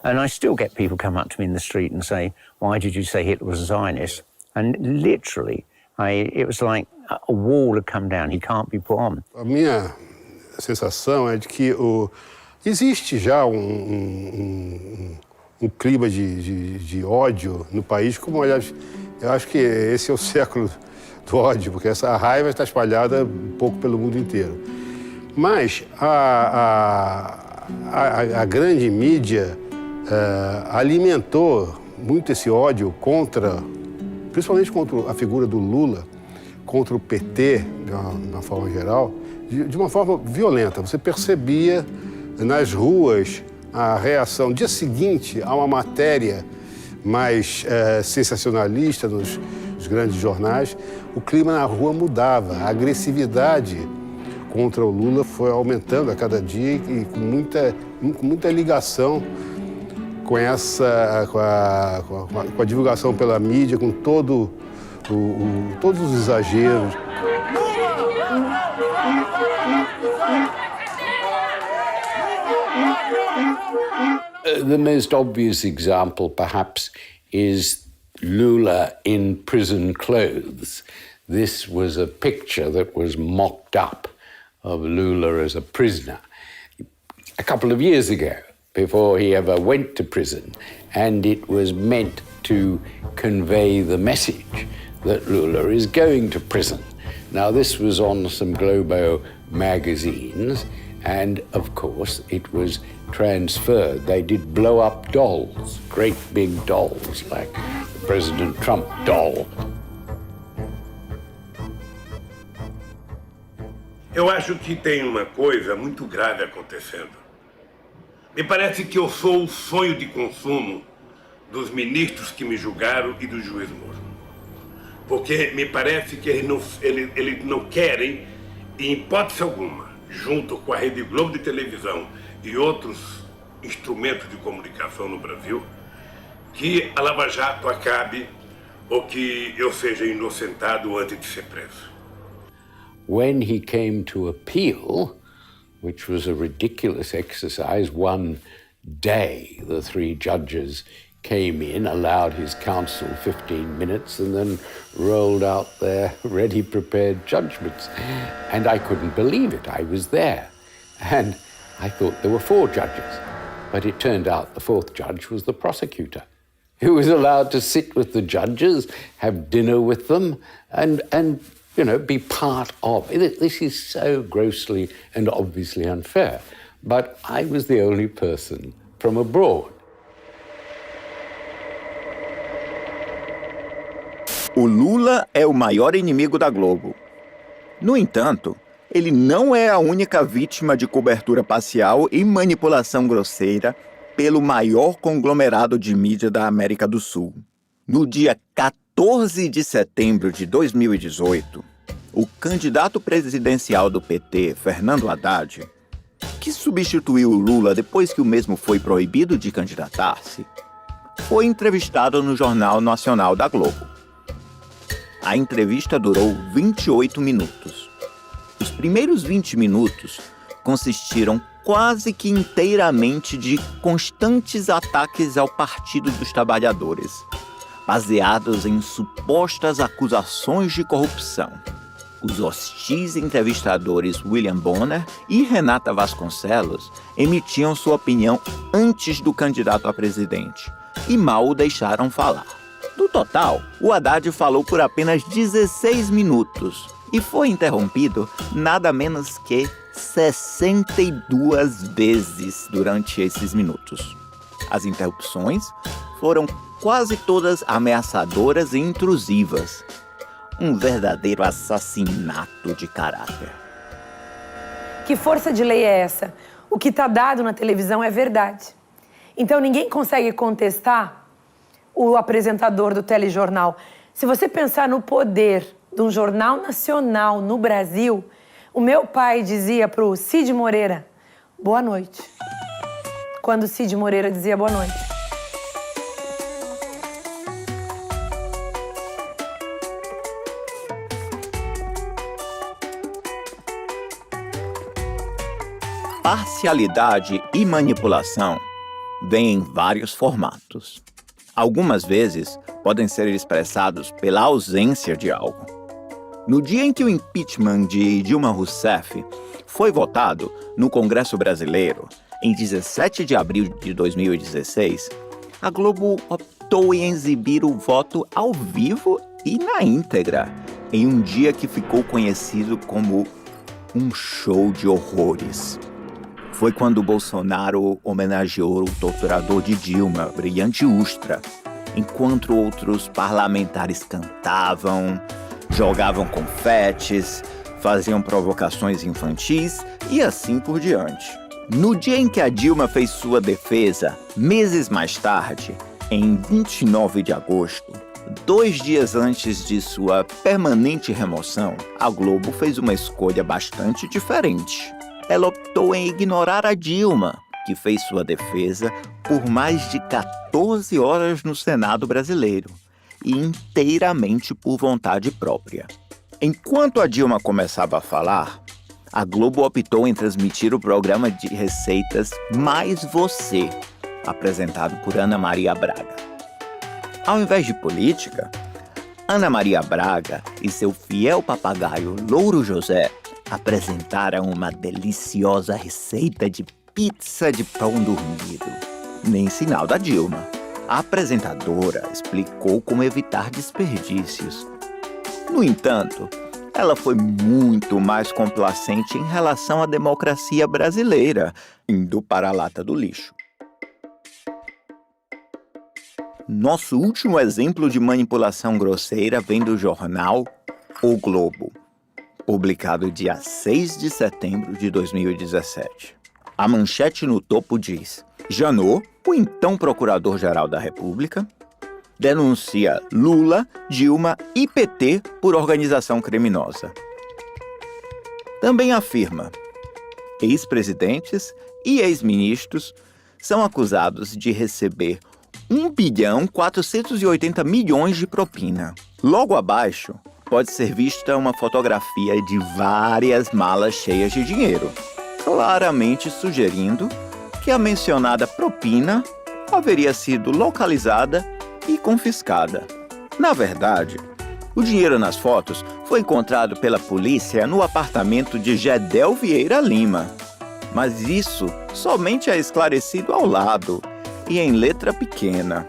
And I still get people come up to me in the street and say, why did you say Hitler was a Zionist? And literally, it was like a wall had come down. He can't be put on. A minha sensação é de que existe já um clima de ódio no país, como, aliás, eu acho que esse é o século do ódio, porque essa raiva está espalhada um pouco pelo mundo inteiro. Mas a grande mídia alimentou muito esse ódio principalmente contra a figura do Lula, contra o PT, de uma forma geral, de uma forma violenta. Você percebia nas ruas a reação. No dia seguinte, a uma matéria mais sensacionalista nos grandes jornais, o clima na rua mudava, a agressividade contra o Lula foi aumentando a cada dia e com muita ligação com a divulgação pela mídia, com todos os exageros. The most obvious example, perhaps, is Lula in prison clothes. This was a picture that was mocked up of Lula as a prisoner a couple of years ago, before he ever went to prison, and it was meant to convey the message that Lula is going to prison. Now, this was on some Globo magazines, and of course it was transferred. They did blow up dolls, great big dolls, like the President Trump doll. Eu acho que tem uma coisa muito grave acontecendo. Me parece que eu sou o sonho de consumo dos ministros que me julgaram e do juiz Moro. Porque me parece que eles não querem, em hipótese alguma, junto com a Rede Globo de televisão e outros instrumentos de comunicação no Brasil, que a Lava Jato acabe ou que eu seja inocentado antes de ser preso. When he came to appeal, which was a ridiculous exercise, won day. The three judges came in, allowed his counsel 15 minutes, and then rolled out their ready prepared judgments. And I couldn't believe it. I was there. And I thought there were 4 judges. But it turned out the 4th judge was the prosecutor, who was allowed to sit with the judges, have dinner with them, and be part of. This is so grossly and obviously unfair. But I was the only person from abroad. O Lula é o maior inimigo da Globo. No entanto, ele não é a única vítima de cobertura parcial e manipulação grosseira pelo maior conglomerado de mídia da América do Sul. No dia 14 de setembro de 2018, o candidato presidencial do PT, Fernando Haddad, que substituiu o Lula depois que o mesmo foi proibido de candidatar-se, foi entrevistado no Jornal Nacional da Globo. A entrevista durou 28 minutos. Os primeiros 20 minutos consistiram quase que inteiramente de constantes ataques ao Partido dos Trabalhadores, baseados em supostas acusações de corrupção. Os hostis entrevistadores William Bonner e Renata Vasconcelos emitiam sua opinião antes do candidato a presidente e mal o deixaram falar. No total, o Haddad falou por apenas 16 minutos e foi interrompido nada menos que 62 vezes durante esses minutos. As interrupções foram quase todas ameaçadoras e intrusivas. Um verdadeiro assassinato de caráter. Que força de lei é essa? O que está dado na televisão é verdade. Então ninguém consegue contestar o apresentador do telejornal. Se você pensar no poder de um jornal nacional no Brasil, o meu pai dizia para o Cid Moreira, boa noite. Quando o Cid Moreira dizia boa noite. Parcialidade e manipulação vêm em vários formatos. Algumas vezes podem ser expressados pela ausência de algo. No dia em que o impeachment de Dilma Rousseff foi votado no Congresso Brasileiro, em 17 de abril de 2016, a Globo optou em exibir o voto ao vivo e na íntegra, em um dia que ficou conhecido como um show de horrores. Foi quando Bolsonaro homenageou o torturador de Dilma, Brilhante Ustra, enquanto outros parlamentares cantavam, jogavam confetes, faziam provocações infantis e assim por diante. No dia em que a Dilma fez sua defesa, meses mais tarde, em 29 de agosto, 2 dias antes de sua permanente remoção, a Globo fez uma escolha bastante diferente. Ela optou em ignorar a Dilma, que fez sua defesa por mais de 14 horas no Senado brasileiro, e inteiramente por vontade própria. Enquanto a Dilma começava a falar, a Globo optou em transmitir o programa de receitas Mais Você, apresentado por Ana Maria Braga. Ao invés de política, Ana Maria Braga e seu fiel papagaio Louro José apresentaram uma deliciosa receita de pizza de pão dormido. Nem sinal da Dilma. A apresentadora explicou como evitar desperdícios. No entanto, ela foi muito mais complacente em relação à democracia brasileira, indo para a lata do lixo. Nosso último exemplo de manipulação grosseira vem do jornal O Globo, publicado dia 6 de setembro de 2017. A manchete no topo diz: Janot, o então Procurador-Geral da República, denuncia Lula, Dilma e PT por organização criminosa. Também afirma: ex-presidentes e ex-ministros são acusados de receber 1,480 bilhões de propina. Logo abaixo, pode ser vista uma fotografia de várias malas cheias de dinheiro, claramente sugerindo que a mencionada propina propina haveria sido localizada e confiscada. Na verdade, o dinheiro nas fotos foi encontrado pela polícia no apartamento de Gedel Vieira Lima. Mas isso somente é esclarecido ao lado e em letra pequena.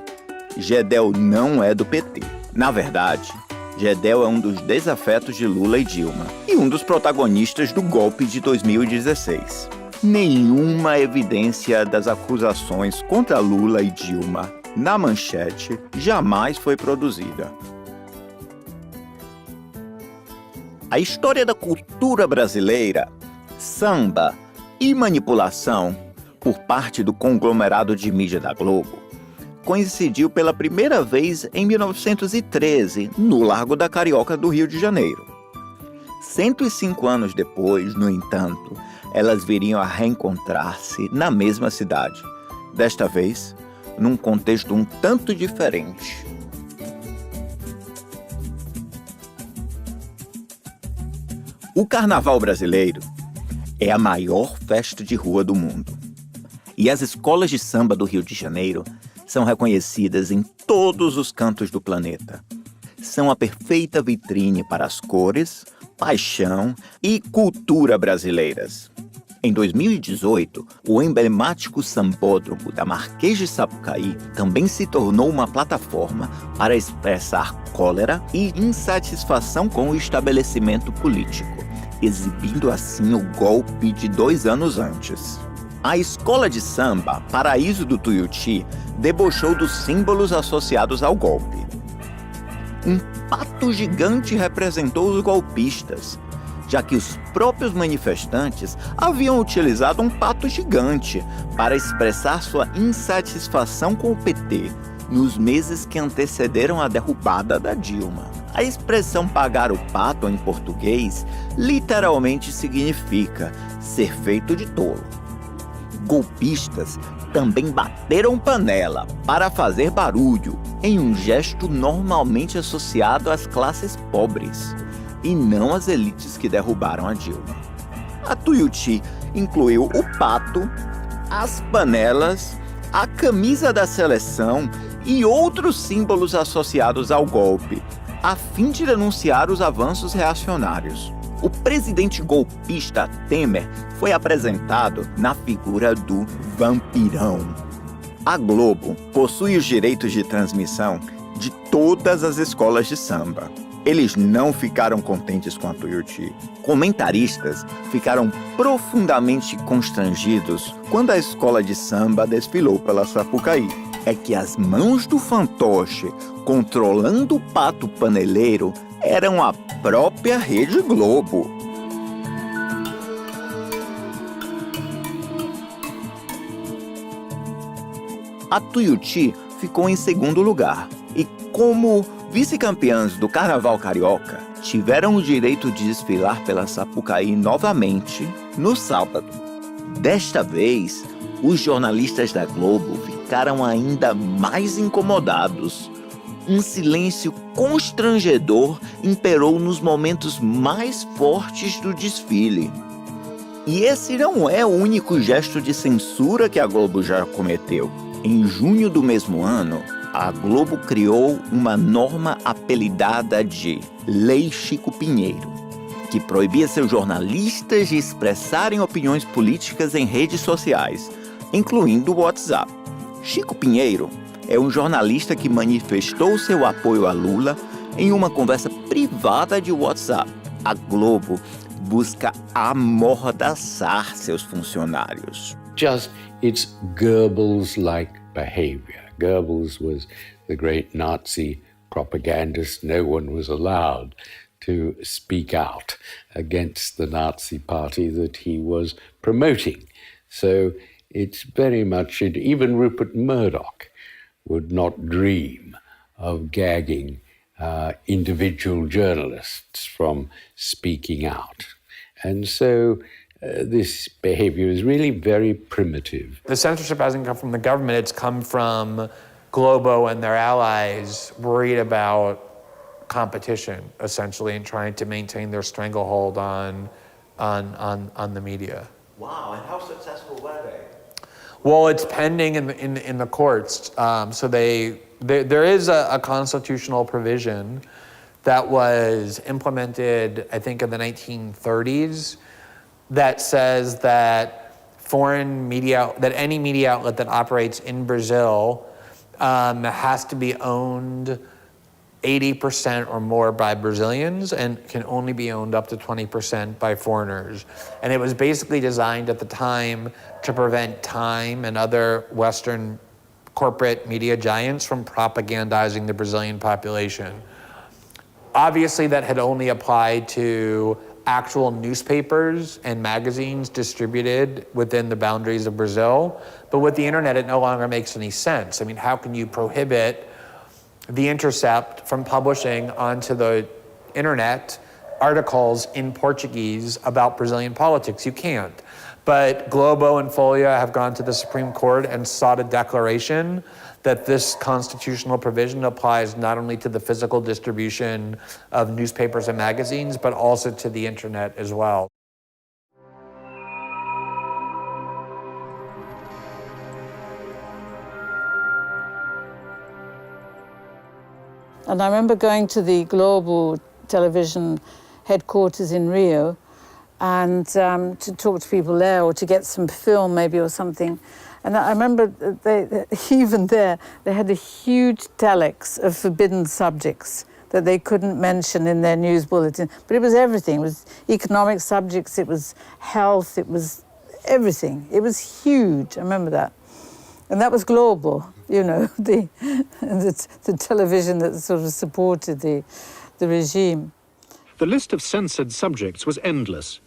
Gedel não é do PT. Na verdade, Gedel é um dos desafetos de Lula e Dilma e um dos protagonistas do golpe de 2016. Nenhuma evidência das acusações contra Lula e Dilma na manchete jamais foi produzida. A história da cultura brasileira, samba e manipulação por parte do conglomerado de mídia da Globo coincidiu pela primeira vez em 1913, no Largo da Carioca do Rio de Janeiro. 105 anos depois, no entanto, elas viriam a reencontrar-se na mesma cidade, desta vez num contexto um tanto diferente. O Carnaval brasileiro é a maior festa de rua do mundo. E as escolas de samba do Rio de Janeiro são reconhecidas em todos os cantos do planeta. São a perfeita vitrine para as cores, paixão e cultura brasileiras. Em 2018, o emblemático sambódromo da Marquês de Sapucaí também se tornou uma plataforma para expressar cólera e insatisfação com o estabelecimento político, exibindo assim o golpe de 2 anos antes. A escola de samba Paraíso do Tuiuti debochou dos símbolos associados ao golpe. Um pato gigante representou os golpistas, já que os próprios manifestantes haviam utilizado um pato gigante para expressar sua insatisfação com o PT nos meses que antecederam a derrubada da Dilma. A expressão pagar o pato em português literalmente significa ser feito de tolo. Golpistas também bateram panela para fazer barulho, em um gesto normalmente associado às classes pobres, e não às elites que derrubaram a Dilma. A Tuiuti incluiu o pato, as panelas, a camisa da seleção e outros símbolos associados ao golpe, a fim de denunciar os avanços reacionários. O presidente golpista Temer foi apresentado na figura do vampirão. A Globo possui os direitos de transmissão de todas as escolas de samba. Eles não ficaram contentes com a Tuiuti. Comentaristas ficaram profundamente constrangidos quando a escola de samba desfilou pela Sapucaí. É que as mãos do fantoche controlando o pato paneleiro eram a própria Rede Globo. A Tuiuti ficou em segundo lugar e, como vice-campeãs do Carnaval Carioca, tiveram o direito de desfilar pela Sapucaí novamente no sábado. Desta vez, os jornalistas da Globo ficaram ainda mais incomodados. Um silêncio constrangedor imperou nos momentos mais fortes do desfile. E esse não é o único gesto de censura que a Globo já cometeu. Em junho do mesmo ano, a Globo criou uma norma apelidada de Lei Chico Pinheiro, que proibia seus jornalistas de expressarem opiniões políticas em redes sociais, incluindo o WhatsApp. Chico Pinheiro é um jornalista que manifestou seu apoio a Lula em uma conversa privada de WhatsApp. A Globo busca amordaçar seus funcionários. Just it's Goebbels-like behavior. Goebbels was the great Nazi propagandist. No one was allowed to speak out against the Nazi party that he was promoting. So it's very much, even Rupert Murdoch would not dream of gagging individual journalists from speaking out. And so this behavior is really very primitive. The censorship hasn't come from the government, it's come from Globo and their allies worried about competition, essentially, and trying to maintain their stranglehold on the media. Wow, and how successful were they? Well, it's pending in the courts. So there is a constitutional provision that was implemented, I think, in the 1930s, that says that any media outlet that operates in Brazil has to be owned 80% or more by Brazilians and can only be owned up to 20% by foreigners. And it was basically designed at the time to prevent Time and other Western corporate media giants from propagandizing the Brazilian population. Obviously, that had only applied to actual newspapers and magazines distributed within the boundaries of Brazil. But with the internet, it no longer makes any sense. I mean, how can you prohibit The Intercept from publishing onto the internet articles in Portuguese about Brazilian politics? You can't. But Globo and Folha have gone to the Supreme Court and sought a declaration that this constitutional provision applies not only to the physical distribution of newspapers and magazines, but also to the internet as well. And I remember going to the Globo television headquarters in Rio and to talk to people there or to get some film maybe or something. And I remember even there, they had a huge telex of forbidden subjects that they couldn't mention in their news bulletin. But it was everything. It was economic subjects, it was health, it was everything. It was huge, I remember that. And that was Globo, you know, the television that sort of supported the regime. The list of censored subjects was endless.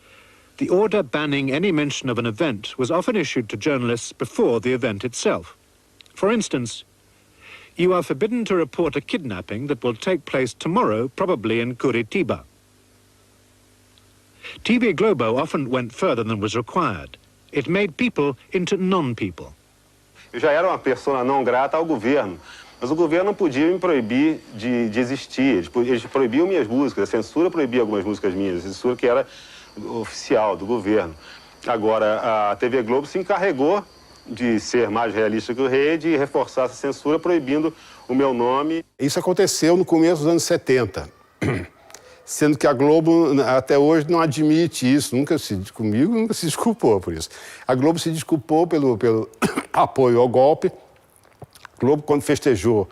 The order banning any mention of an event was often issued to journalists before the event itself. For instance, you are forbidden to report a kidnapping that will take place tomorrow, probably in Curitiba. TV Globo often went further than was required. It made people into non-people. Eu já era uma persona não grata ao governo, mas o governo não podia me proibir de existir. Eles proibiam minhas músicas, a censura proibia algumas músicas minhas, a censura que era oficial do governo. Agora, a TV Globo se encarregou de ser mais realista que o rei, de reforçar essa censura, proibindo o meu nome. Isso aconteceu no começo dos anos 70, sendo que a Globo até hoje não admite isso, nunca se desculpou por isso. A Globo se desculpou pelo apoio ao golpe. A Globo, quando festejou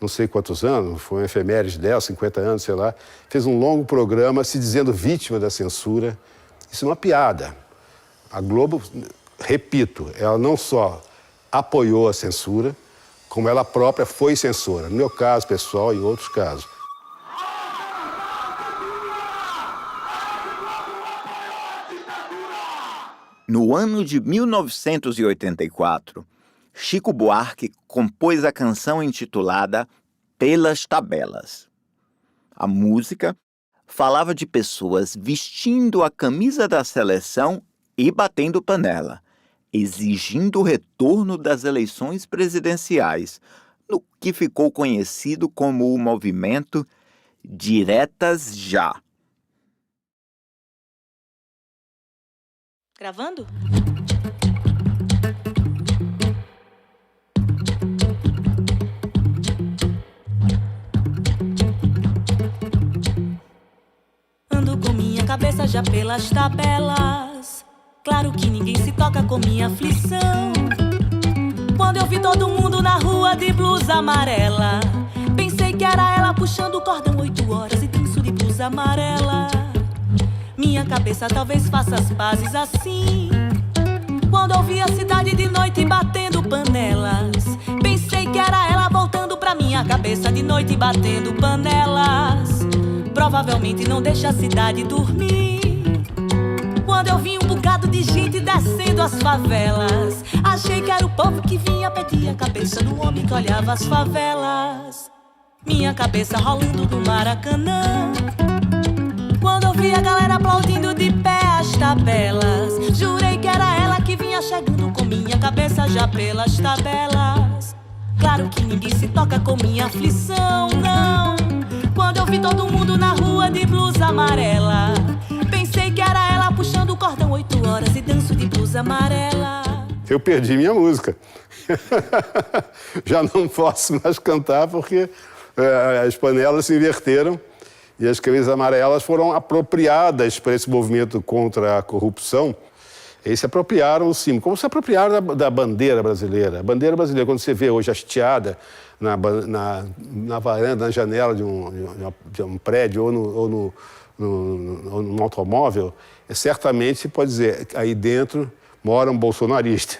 não sei quantos anos, foi uma efeméride 10, 50 anos, sei lá, fez um longo programa se dizendo vítima da censura. Isso é uma piada. A Globo, repito, ela não só apoiou a censura, como ela própria foi censora. No meu caso pessoal e em outros casos. No ano de 1984, Chico Buarque compôs a canção intitulada Pelas Tabelas. A música falava de pessoas vestindo a camisa da seleção e batendo panela, exigindo o retorno das eleições presidenciais, no que ficou conhecido como o movimento Diretas Já. Gravando? Ando com minha cabeça já pelas tabelas. Claro que ninguém se toca com minha aflição. Quando eu vi todo mundo na rua de blusa amarela, pensei que era ela puxando o cordão 8 horas e danço de blusa amarela. Minha cabeça talvez faça as pazes assim. Quando eu vi a cidade de noite batendo panelas, pensei que era ela voltando pra minha cabeça de noite batendo panelas. Provavelmente não deixa a cidade dormir. Quando eu vi um bocado de gente descendo as favelas, achei que era o povo que vinha pedir a cabeça do homem que olhava as favelas. Minha cabeça rolando do Maracanã. Quando eu vi a galera aplaudindo de pé as tabelas, jurei que era ela que vinha chegando com minha cabeça já pelas tabelas. Claro que ninguém se toca com minha aflição, não. Quando eu vi todo mundo na rua de blusa amarela, pensei que era ela puxando o cordão 8 horas e danço de blusa amarela. Eu perdi minha música. Já não posso mais cantar porque as panelas se inverteram e as camisas amarelas foram apropriadas para esse movimento contra a corrupção. Eles se apropriaram, sim, como se apropriaram da bandeira brasileira. A bandeira brasileira, quando você vê hoje hasteada na varanda, na janela de um prédio ou num automóvel, certamente se pode dizer, aí dentro mora um bolsonarista.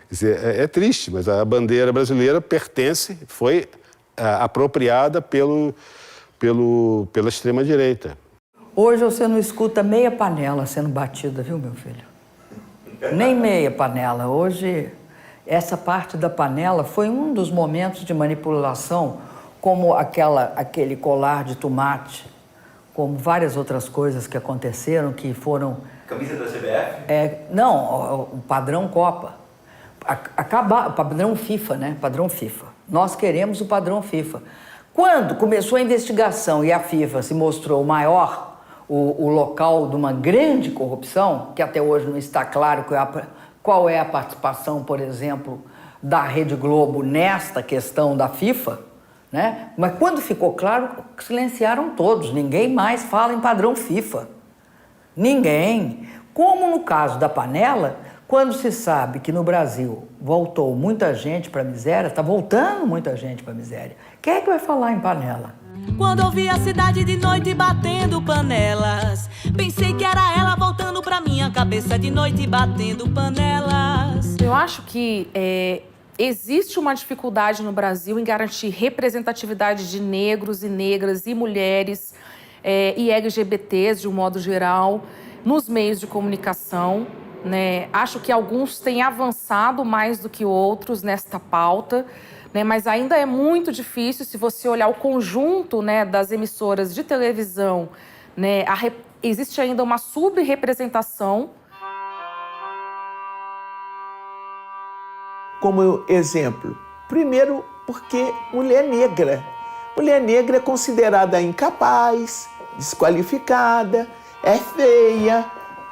Quer dizer, é triste, mas a bandeira brasileira foi apropriada pela extrema-direita. Hoje você não escuta meia panela sendo batida, viu, meu filho? Nem meia panela. Hoje, essa parte da panela foi um dos momentos de manipulação, como aquele colar de tomate, como várias outras coisas que aconteceram, que foram... Camisa da CBF? Não, o padrão Copa. O padrão FIFA, né? Padrão FIFA. Nós queremos o padrão FIFA. Quando começou a investigação e a FIFA se mostrou maior, o local de uma grande corrupção, que até hoje não está claro qual é a participação, por exemplo, da Rede Globo nesta questão da FIFA, né? Mas quando ficou claro, silenciaram todos. Ninguém mais fala em padrão FIFA. Ninguém. Como no caso da panela, quando se sabe que no Brasil voltou muita gente para a miséria, está voltando muita gente para a miséria, quem é que vai falar em panela? Quando ouvi a cidade de noite batendo panelas, pensei que era ela voltando pra minha cabeça de noite batendo panelas. Eu acho que existe uma dificuldade no Brasil em garantir representatividade de negros e negras e mulheres e LGBTs de um modo geral nos meios de comunicação, né? Acho que alguns têm avançado mais do que outros nesta pauta, né, mas ainda é muito difícil se você olhar o conjunto, né, das emissoras de televisão, né, existe ainda uma subrepresentação. Como exemplo, primeiro porque mulher negra é considerada incapaz, desqualificada, é feia,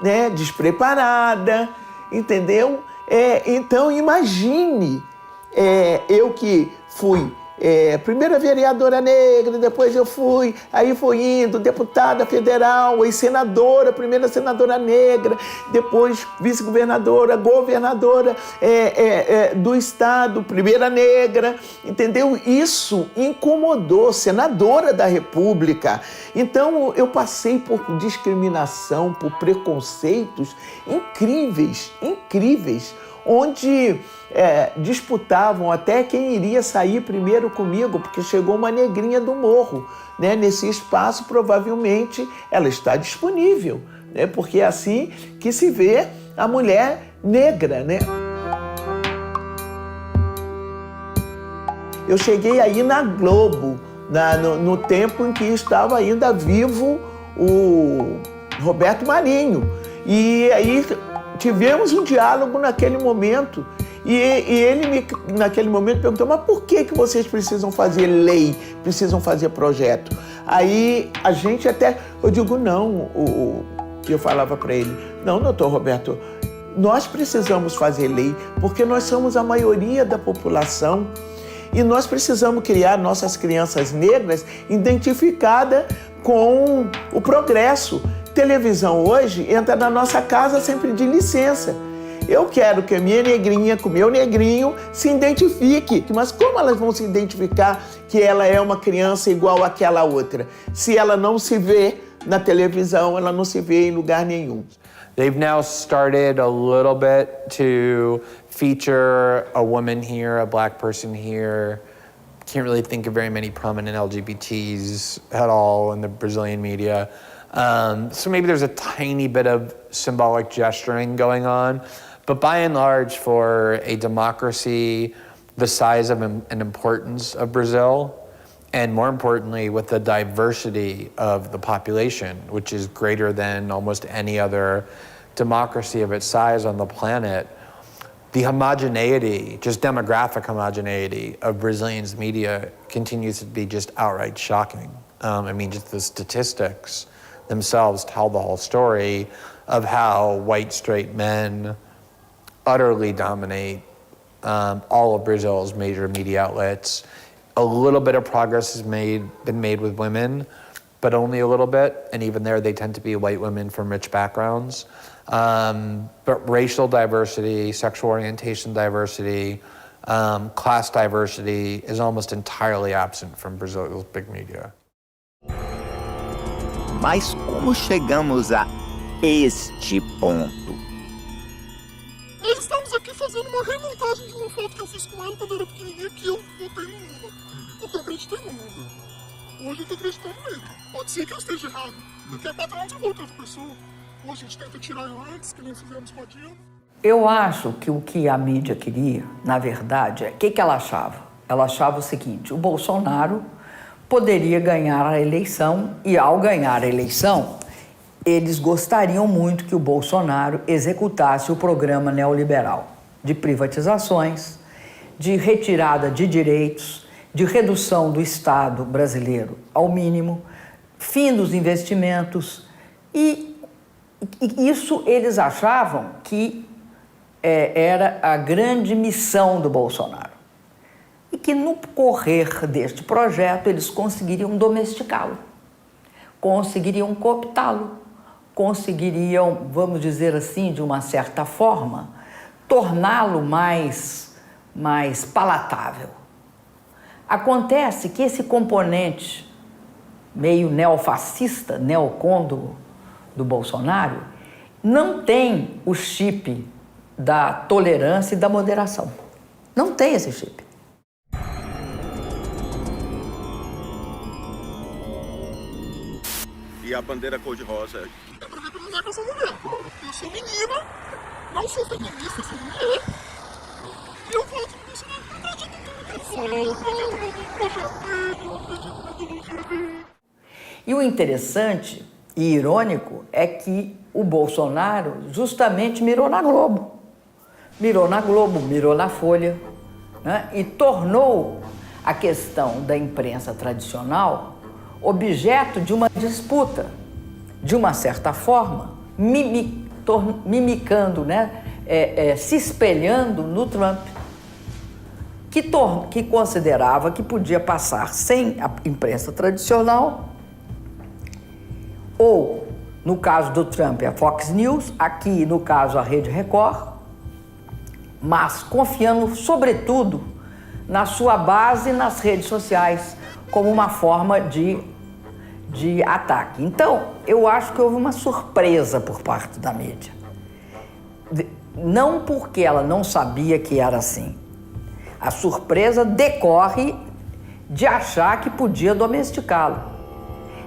né, despreparada, entendeu? Então imagine. Eu que fui primeira vereadora negra, depois aí fui indo, deputada federal, e senadora, primeira senadora negra, depois vice-governadora, governadora do estado, primeira negra, entendeu? Isso incomodou, senadora da República. Então eu passei por discriminação, por preconceitos incríveis, onde disputavam até quem iria sair primeiro comigo, porque chegou uma negrinha do morro, né? Nesse espaço, provavelmente, ela está disponível, né? Porque é assim que se vê a mulher negra, né? Eu cheguei aí na Globo, no tempo em que estava ainda vivo o Roberto Marinho, e aí tivemos um diálogo naquele momento. E ele, naquele momento, perguntou, mas por que vocês precisam fazer lei, precisam fazer projeto? Aí a gente eu digo, não, eu falava para ele, não, doutor Roberto, nós precisamos fazer lei porque nós somos a maioria da população e nós precisamos criar nossas crianças negras identificadas com o progresso. Televisão hoje entra na nossa casa sempre de licença. Eu quero que a minha negrinha com o meu negrinho se identifique. Mas como elas vão se identificar que ela é uma criança igual àquela outra? Se ela não se vê na televisão, ela não se vê em lugar nenhum. They've now started a little bit to feature a woman here, a black person here. Can't really think of very many prominent LGBTs at all in the Brazilian media. So maybe there's a tiny bit of symbolic gesturing going on. But by and large, for a democracy the size of and importance of Brazil, and more importantly, with the diversity of the population, which is greater than almost any other democracy of its size on the planet, the homogeneity, just demographic homogeneity of Brazilians' media continues to be just outright shocking. I mean, just the statistics themselves tell the whole story of how white straight men utterly dominate all of Brazil's major media outlets. A little bit of progress has been made with women, but only a little bit, and even there they tend to be white women from rich backgrounds. But racial diversity, sexual orientation diversity, class diversity is almost entirely absent from Brazil's big media. Mas como chegamos a este ponto? Nós estamos aqui fazendo uma remontagem de uma foto que eu fiz com ela quando eu era pequenininha, que eu votei no Lula. Porque eu acreditei no Lula. Hoje eu tô acreditando nele. Pode ser que eu esteja errado. Daqui a 4 anos eu vou ter outra pessoa. Ou a gente tenta tirar eu antes, que nem fizemos com a Dilma. Eu acho que o que a mídia queria, na verdade, o que ela achava? Ela achava o seguinte: o Bolsonaro poderia ganhar a eleição e, ao ganhar a eleição, eles gostariam muito que o Bolsonaro executasse o programa neoliberal de privatizações, de retirada de direitos, de redução do Estado brasileiro ao mínimo, fim dos investimentos. E isso eles achavam que era a grande missão do Bolsonaro. E que no correr deste projeto eles conseguiriam domesticá-lo, conseguiriam cooptá-lo, conseguiriam, vamos dizer assim, de uma certa forma, torná-lo mais palatável. Acontece que esse componente meio neofascista, neocon do Bolsonaro, não tem o chip da tolerância e da moderação. Não tem esse chip. E a bandeira cor-de-rosa? É pra representar que eu sou mulher. Eu sou menina, não sou feminista, sou mulher. E eu voto no Bolsonaro, eu acredito em tudo que ele fala, eu acredito no projeto dele, eu acredito na ideologia dele. E o interessante e irônico é que o Bolsonaro justamente mirou na Globo. Mirou na Globo, mirou na Folha, né? E tornou a questão da imprensa tradicional objeto de uma disputa, de uma certa forma, mimicando, né? Se espelhando no Trump, que considerava que podia passar sem a imprensa tradicional, ou, no caso do Trump, a Fox News, aqui, no caso, a Rede Record, mas confiando, sobretudo, na sua base nas redes sociais, como uma forma de ataque. Então, eu acho que houve uma surpresa por parte da mídia. Não porque ela não sabia que era assim. A surpresa decorre de achar que podia domesticá-lo.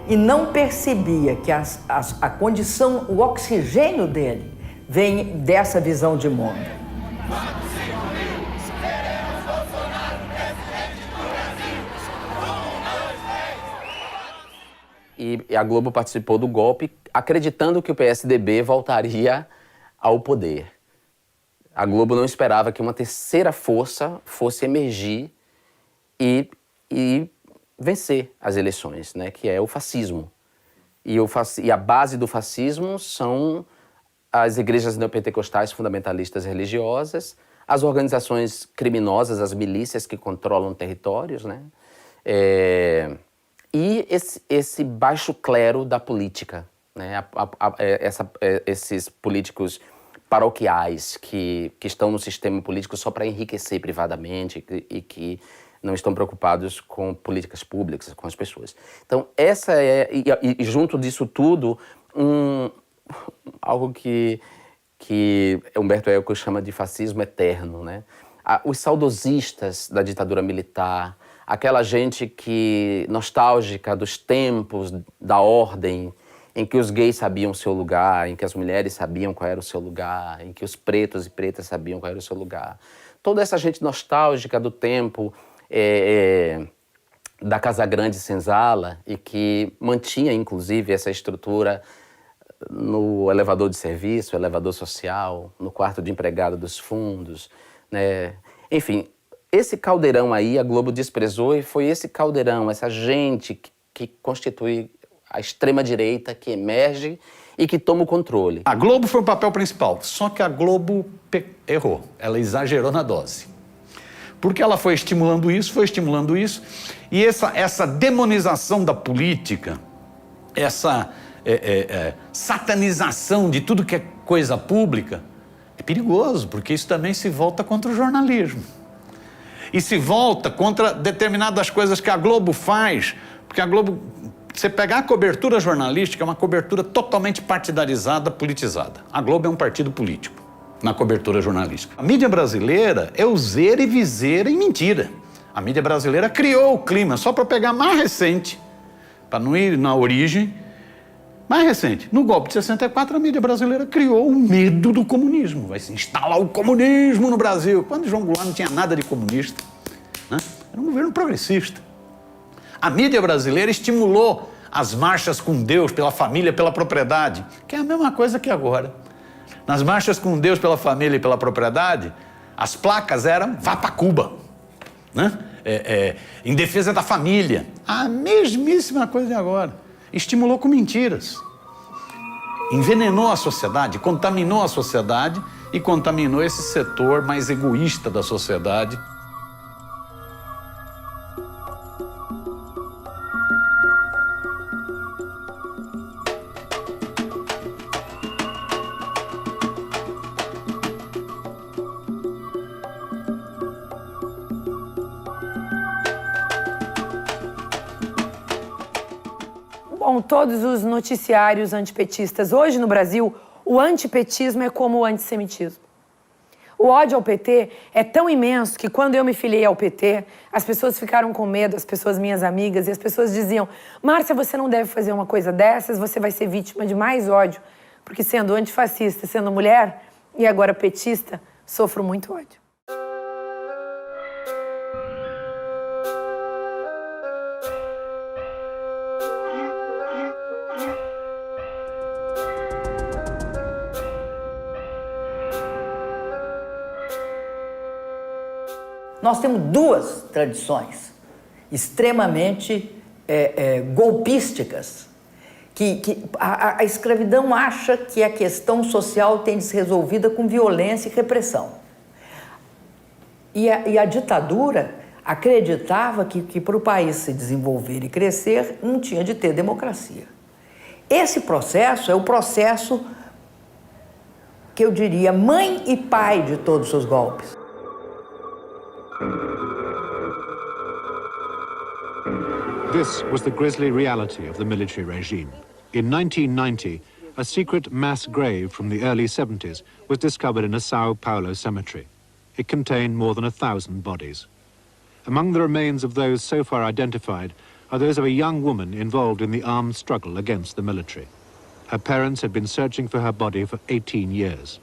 E não percebia que a condição, o oxigênio dele vem dessa visão de mundo. E a Globo participou do golpe acreditando que o PSDB voltaria ao poder. A Globo não esperava que uma terceira força fosse emergir e vencer as eleições, né, que é o fascismo. E a base do fascismo são as igrejas neopentecostais fundamentalistas religiosas, as organizações criminosas, as milícias que controlam territórios, né, e esse baixo clero da política, né, esses políticos paroquiais que estão no sistema político só para enriquecer privadamente e que não estão preocupados com políticas públicas, com as pessoas. Então, essa e junto disso tudo, algo que Humberto Eco chama de fascismo eterno, né? Os saudosistas da ditadura militar, aquela gente nostálgica dos tempos da ordem, em que os gays sabiam o seu lugar, em que as mulheres sabiam qual era o seu lugar, em que os pretos e pretas sabiam qual era o seu lugar. Toda essa gente nostálgica do tempo da Casa Grande Senzala e que mantinha, inclusive, essa estrutura no elevador de serviço, elevador social, no quarto de empregado dos fundos, né? Enfim, esse caldeirão aí a Globo desprezou e foi esse caldeirão, essa gente que constitui a extrema-direita que emerge e que toma o controle. A Globo foi o papel principal, só que a Globo errou, ela exagerou na dose. Porque ela foi estimulando isso, e essa demonização da política, essa satanização de tudo que é coisa pública, é perigoso, porque isso também se volta contra o jornalismo. E se volta contra determinadas coisas que a Globo faz, porque a Globo, você pegar a cobertura jornalística, é uma cobertura totalmente partidarizada, politizada. A Globo é um partido político na cobertura jornalística. A mídia brasileira é useira e viseira e mentira. A mídia brasileira criou o clima, só para pegar mais recente, para não ir na origem, mais recente. No golpe de 64, a mídia brasileira criou o medo do comunismo. Vai se instalar o comunismo no Brasil. Quando João Goulart não tinha nada de comunista, né? Era um governo progressista. A mídia brasileira estimulou as marchas com Deus, pela família, pela propriedade, que é a mesma coisa que agora. Nas marchas com Deus, pela família e pela propriedade, as placas eram vá para Cuba, né? Em defesa da família. A mesmíssima coisa de agora. Estimulou com mentiras. Envenenou a sociedade, contaminou a sociedade e contaminou esse setor mais egoísta da sociedade. Bom, todos os noticiários antipetistas. Hoje no Brasil, o antipetismo é como o antissemitismo. O ódio ao PT é tão imenso que quando eu me filiei ao PT, as pessoas ficaram com medo, as pessoas minhas amigas, e as pessoas diziam: Márcia, você não deve fazer uma coisa dessas, você vai ser vítima de mais ódio. Porque sendo antifascista, sendo mulher e agora petista, sofro muito ódio. Nós temos duas tradições extremamente golpísticas, que a escravidão acha que a questão social tem de ser resolvida com violência e repressão. E a ditadura acreditava que para o país se desenvolver e crescer, não tinha de ter democracia. Esse processo é o processo que eu diria mãe e pai de todos os seus golpes. This was the grisly reality of the military regime. In 1990, a secret mass grave from the early 70s was discovered in a Sao Paulo cemetery. It contained more than 1,000 bodies. Among the remains of those so far identified are those of a young woman involved in the armed struggle against the military. Her parents had been searching for her body for 18 years.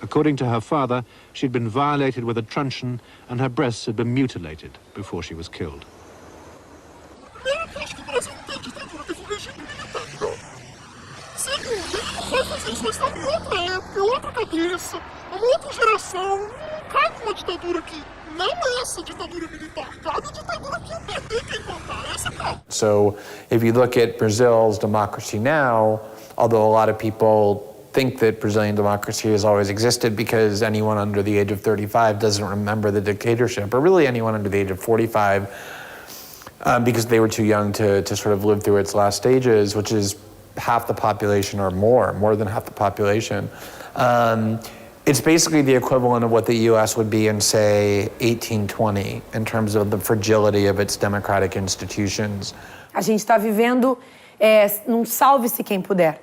According to her father, she'd been violated with a truncheon and her breasts had been mutilated before she was killed. Primeiro, que acho que o Brasil não tem ditadura, teve um regime militar. Segundo, ele não vai fazer isso, mas está em outra época, outra cabeça, uma outra geração. Não cabe uma ditadura que não é essa ditadura militar, cabe a ditadura que o PT quer implantar, essa cabe. So if you look at Brazil's democracy now, although a lot of people think that Brazilian democracy has always existed because anyone under the age of 35 doesn't remember the dictatorship, or really anyone under the age of 45, because they were too young to sort of live through its last stages, which is half the population or more than half the population. It's basically the equivalent of what the US would be in, say, 1820, in terms of the fragility of its democratic institutions. A gente está vivendo num salve-se quem puder.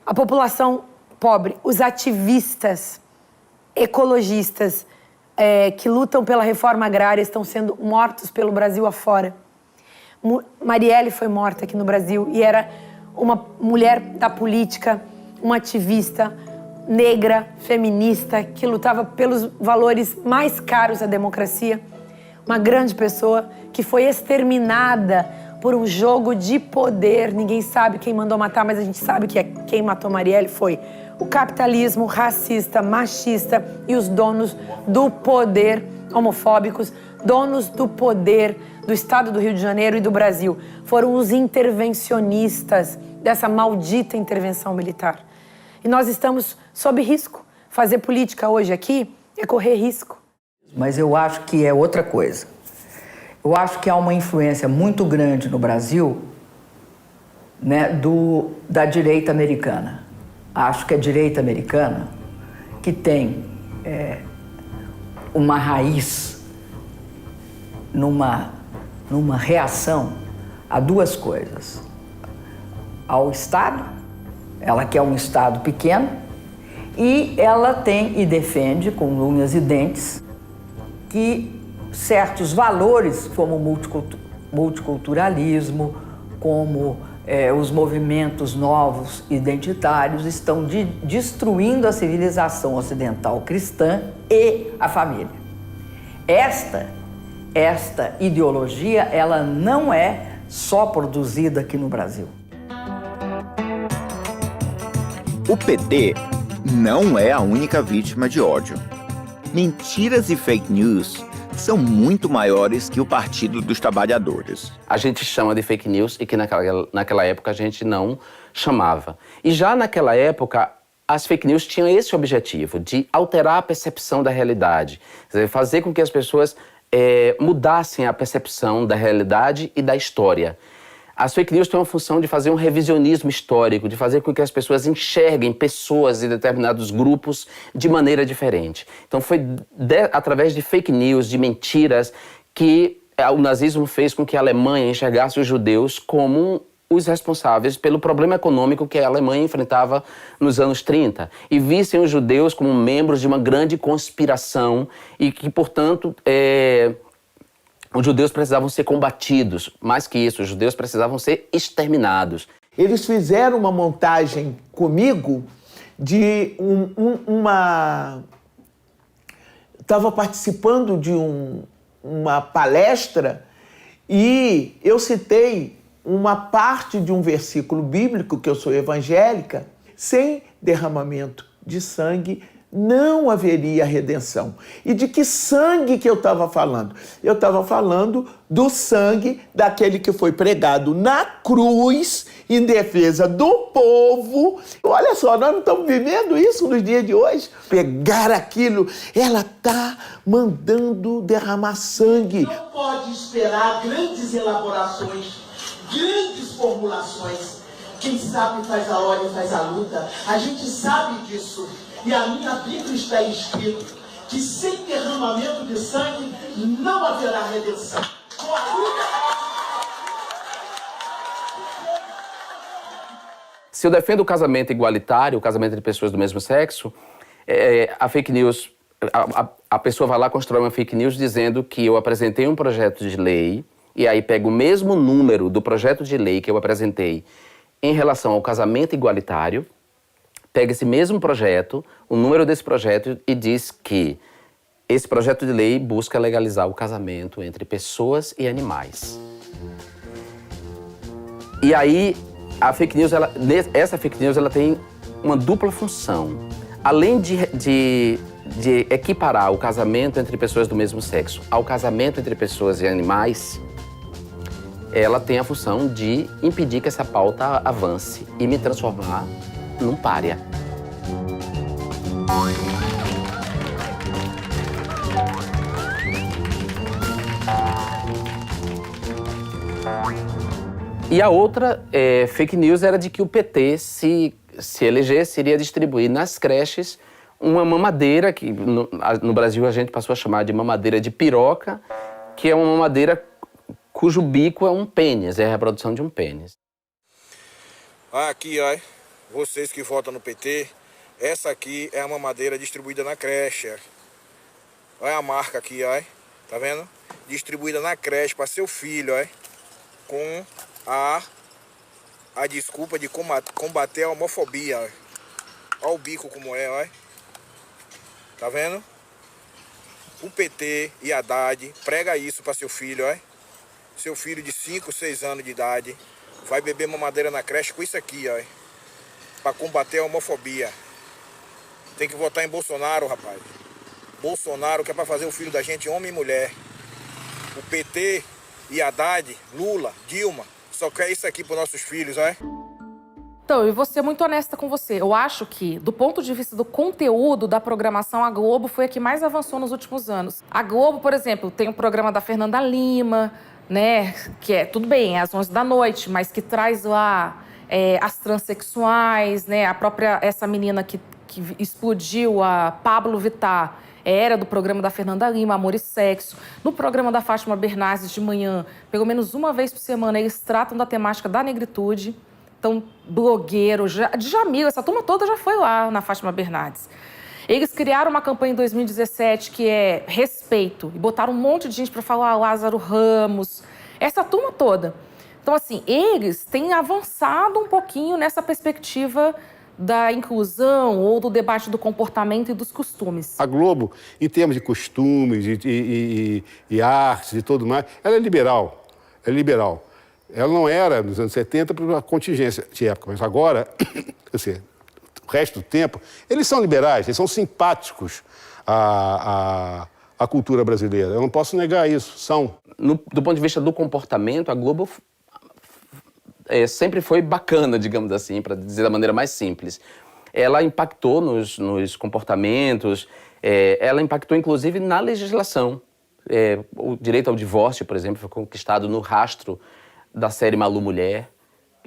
A população pobre, os ativistas, ecologistas que lutam pela reforma agrária estão sendo mortos pelo Brasil afora. Marielle foi morta aqui no Brasil e era uma mulher da política, uma ativista negra, feminista, que lutava pelos valores mais caros da democracia. Uma grande pessoa que foi exterminada por um jogo de poder. Ninguém sabe quem mandou matar, mas a gente sabe que quem matou Marielle foi o capitalismo racista, machista e os donos do poder homofóbicos donos do poder do estado do Rio de Janeiro e do Brasil. Foram os intervencionistas dessa maldita intervenção militar. E nós estamos sob risco. Fazer política hoje aqui é correr risco. Mas eu acho que é outra coisa. Eu acho que há uma influência muito grande no Brasil, né, da direita americana. Acho que a direita americana, que tem uma raiz numa reação a duas coisas. Ao Estado, ela quer um Estado pequeno, e ela tem e defende, com unhas e dentes, que certos valores, como multiculturalismo, como os movimentos novos identitários, estão destruindo a civilização ocidental cristã e a família. Esta ideologia, ela não é só produzida aqui no Brasil. O PT não é a única vítima de ódio. Mentiras e fake news são muito maiores que o Partido dos Trabalhadores. A gente chama de fake news e que naquela época a gente não chamava. E já naquela época, as fake news tinham esse objetivo, de alterar a percepção da realidade. Quer dizer, fazer com que as pessoas mudassem a percepção da realidade e da história. As fake news têm uma função de fazer um revisionismo histórico, de fazer com que as pessoas enxerguem pessoas e determinados grupos de maneira diferente. Então foi através de fake news, de mentiras, que o nazismo fez com que a Alemanha enxergasse os judeus como os responsáveis pelo problema econômico que a Alemanha enfrentava nos anos 30 e vissem os judeus como membros de uma grande conspiração e que, portanto, os judeus precisavam ser combatidos. Mais que isso, os judeus precisavam ser exterminados. Eles fizeram uma montagem comigo de Estava participando de uma palestra e eu citei uma parte de um versículo bíblico, que eu sou evangélica, sem derramamento de sangue não haveria redenção. E de que sangue que eu estava falando? Eu estava falando do sangue daquele que foi pregado na cruz em defesa do povo. Olha só, nós não estamos vivendo isso nos dias de hoje. Pegar aquilo, ela está mandando derramar sangue. Não pode esperar grandes elaborações, grandes formulações. Quem sabe faz a hora e faz a luta. A gente sabe disso. E a minha Bíblia está escrito que sem derramamento de sangue não haverá redenção. Se eu defendo o casamento igualitário, o casamento entre pessoas do mesmo sexo, a fake news, a pessoa vai lá constrói uma fake news dizendo que eu apresentei um projeto de lei e aí pega o mesmo número do projeto de lei que eu apresentei em relação ao casamento igualitário, pega esse mesmo projeto, o número desse projeto e diz que esse projeto de lei busca legalizar o casamento entre pessoas e animais. E aí, essa fake news ela tem uma dupla função. Além de equiparar o casamento entre pessoas do mesmo sexo ao casamento entre pessoas e animais, ela tem a função de impedir que essa pauta avance e me transformar num pária. E a outra fake news era de que o PT, se elegesse, iria distribuir nas creches uma mamadeira, que no Brasil a gente passou a chamar de mamadeira de piroca, que é uma mamadeira cujo bico é um pênis, é a reprodução de um pênis. Aqui, ó, vocês que votam no PT, essa aqui é a mamadeira distribuída na creche. Olha a marca aqui, ó, tá vendo? Distribuída na creche para seu filho, ó, com a desculpa de combater a homofobia, ó. Olha o bico como é, ó. Tá vendo? O PT e a Haddad prega isso para seu filho, ó. Seu filho de 5, 6 anos de idade vai beber mamadeira na creche com isso aqui, ó, para combater a homofobia. Tem que votar em Bolsonaro, rapaz. Bolsonaro que é para fazer o filho da gente homem e mulher. o PT e Haddad, Lula, Dilma, só quer isso aqui para nossos filhos, é? Então, eu vou ser muito honesta com você. Eu acho que, do ponto de vista do conteúdo da programação, a Globo foi a que mais avançou nos últimos anos. A Globo, por exemplo, tem o programa da Fernanda Lima, né? Que é, tudo bem, é às 11 da noite, mas que traz lá as transexuais, né? A própria, essa menina que explodiu, a Pablo Vittar, era do programa da Fernanda Lima, Amor e Sexo. No programa da Fátima Bernardes, de manhã, pelo menos uma vez por semana, eles tratam da temática da negritude. Então, blogueiro, Djamila, essa turma toda já foi lá na Fátima Bernardes. Eles criaram uma campanha em 2017 que é respeito, e botaram um monte de gente para falar Lázaro Ramos, essa turma toda. Então, assim, eles têm avançado um pouquinho nessa perspectiva da inclusão ou do debate do comportamento e dos costumes. A Globo, em termos de costumes e artes e tudo mais, ela é liberal. É liberal. Ela não era, nos anos 70, por uma contingência de época, mas agora, o resto do tempo, eles são liberais, eles são simpáticos à cultura brasileira. Eu não posso negar isso, são. Do ponto de vista do comportamento, a Globo sempre foi bacana, digamos assim, para dizer da maneira mais simples. Ela impactou nos comportamentos, ela impactou inclusive na legislação. O direito ao divórcio, por exemplo, foi conquistado no rastro da série Malu Mulher,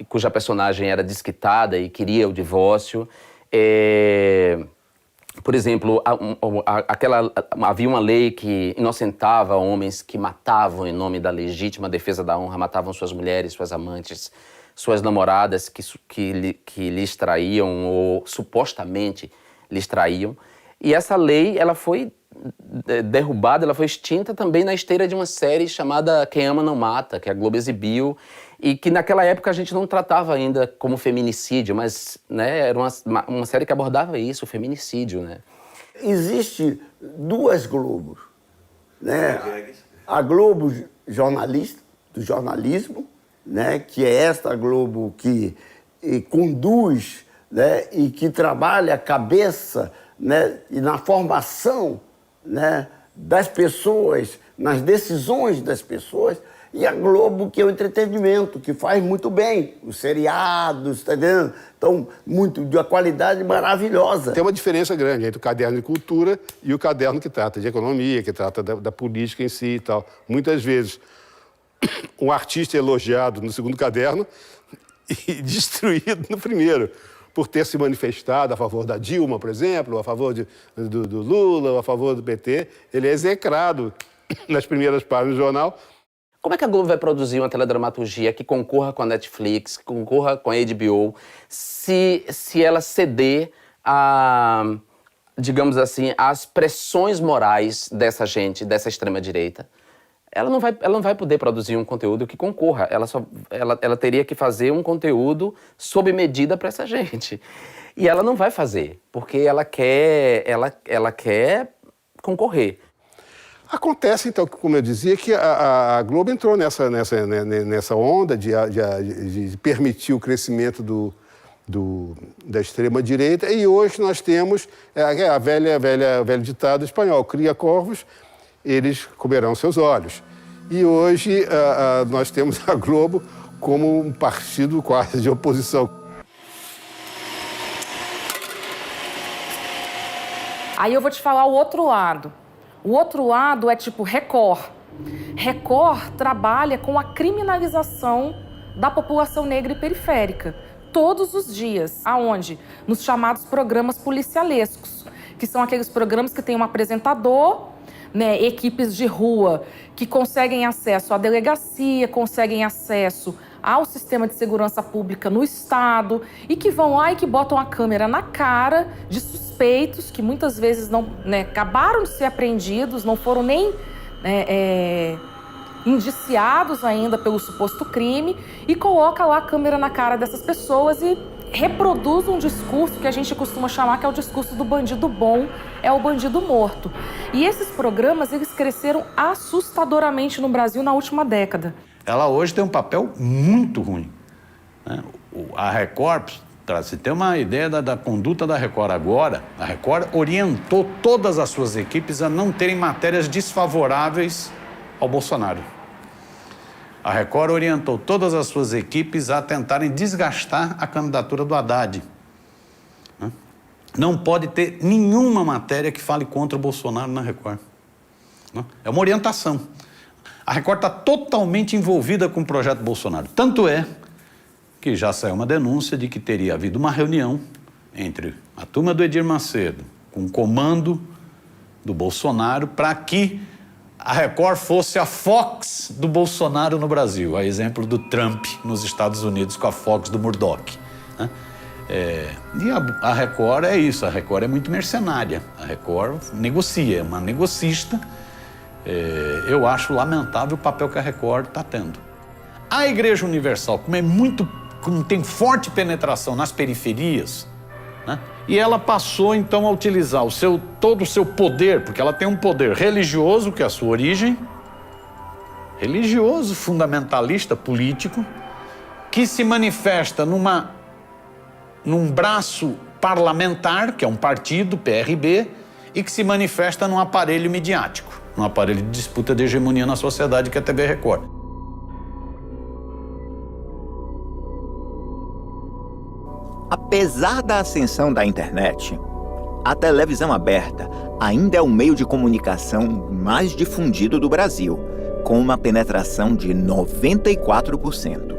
cuja personagem era desquitada e queria o divórcio. Por exemplo, havia uma lei que inocentava homens que matavam em nome da legítima defesa da honra, matavam suas mulheres, suas amantes, suas namoradas que lhes traíam ou supostamente lhes traíam. E essa lei, ela foi derrubada, ela foi extinta também na esteira de uma série chamada Quem Ama Não Mata, que a Globo exibiu, e que naquela época a gente não tratava ainda como feminicídio, mas né, era uma série que abordava isso, o feminicídio. Né? Existe duas Globos, né? A Globo jornalista, do jornalismo, né? Que é esta Globo que conduz, né? E que trabalha a cabeça, né? E na formação, né? Das pessoas, nas decisões das pessoas, e a Globo, que é o entretenimento, que faz muito bem, os seriados, tá vendo? Então, muito, de uma qualidade maravilhosa. Tem uma diferença grande entre o caderno de cultura e o caderno que trata de economia, que trata da política em si e tal. Muitas vezes, um artista é elogiado no segundo caderno e destruído no primeiro, por ter se manifestado a favor da Dilma, por exemplo, a favor do Lula, a favor do PT. Ele é execrado nas primeiras páginas do jornal. Como é que a Globo vai produzir uma teledramaturgia que concorra com a Netflix, que concorra com a HBO, se ela ceder a, digamos assim, às pressões morais dessa gente, dessa extrema-direita? Ela não vai poder produzir um conteúdo que concorra. Ela teria que fazer um conteúdo sob medida para essa gente. E ela não vai fazer, porque ela quer concorrer. Acontece, então, como eu dizia, que a Globo entrou nessa onda de permitir o crescimento da extrema-direita, e hoje nós temos a velho ditado espanhol: cria corvos, eles comerão seus olhos. E hoje nós temos a Globo como um partido quase de oposição. Aí eu vou te falar o outro lado. O outro lado é tipo Record. Record trabalha com a criminalização da população negra e periférica todos os dias. Aonde? Nos chamados programas policialescos, que são aqueles programas que tem um apresentador, né, equipes de rua que conseguem acesso à delegacia, conseguem acesso ao sistema de segurança pública no estado e que vão lá e que botam a câmera na cara de suspeitos que muitas vezes não, né, acabaram de ser apreendidos, não foram nem indiciados ainda pelo suposto crime, e coloca lá a câmera na cara dessas pessoas e reproduz um discurso que a gente costuma chamar que é o discurso do bandido bom, é o bandido morto. E esses programas, eles cresceram assustadoramente no Brasil na última década. Ela hoje tem um papel muito ruim, né? A Record, para você ter uma ideia da conduta da Record agora, a Record orientou todas as suas equipes a não terem matérias desfavoráveis ao Bolsonaro. A Record orientou todas as suas equipes a tentarem desgastar a candidatura do Haddad. Não pode ter nenhuma matéria que fale contra o Bolsonaro na Record. É uma orientação. A Record está totalmente envolvida com o projeto Bolsonaro. Tanto é que já saiu uma denúncia de que teria havido uma reunião entre a turma do Edir Macedo com o comando do Bolsonaro para que a Record fosse a Fox do Bolsonaro no Brasil, a exemplo do Trump nos Estados Unidos com a Fox do Murdoch. E a Record é isso, a Record é muito mercenária, a Record negocia, é uma negocista. Eu acho lamentável o papel que a Record está tendo. A Igreja Universal, como tem forte penetração nas periferias, né? E ela passou então a utilizar todo o seu poder, porque ela tem um poder religioso, que é a sua origem, religioso, fundamentalista, político, que se manifesta num braço parlamentar, que é um partido, PRB, e que se manifesta num aparelho midiático, num aparelho de disputa de hegemonia na sociedade, que é a TV Record. Apesar da ascensão da internet, a televisão aberta ainda é o meio de comunicação mais difundido do Brasil, com uma penetração de 94%.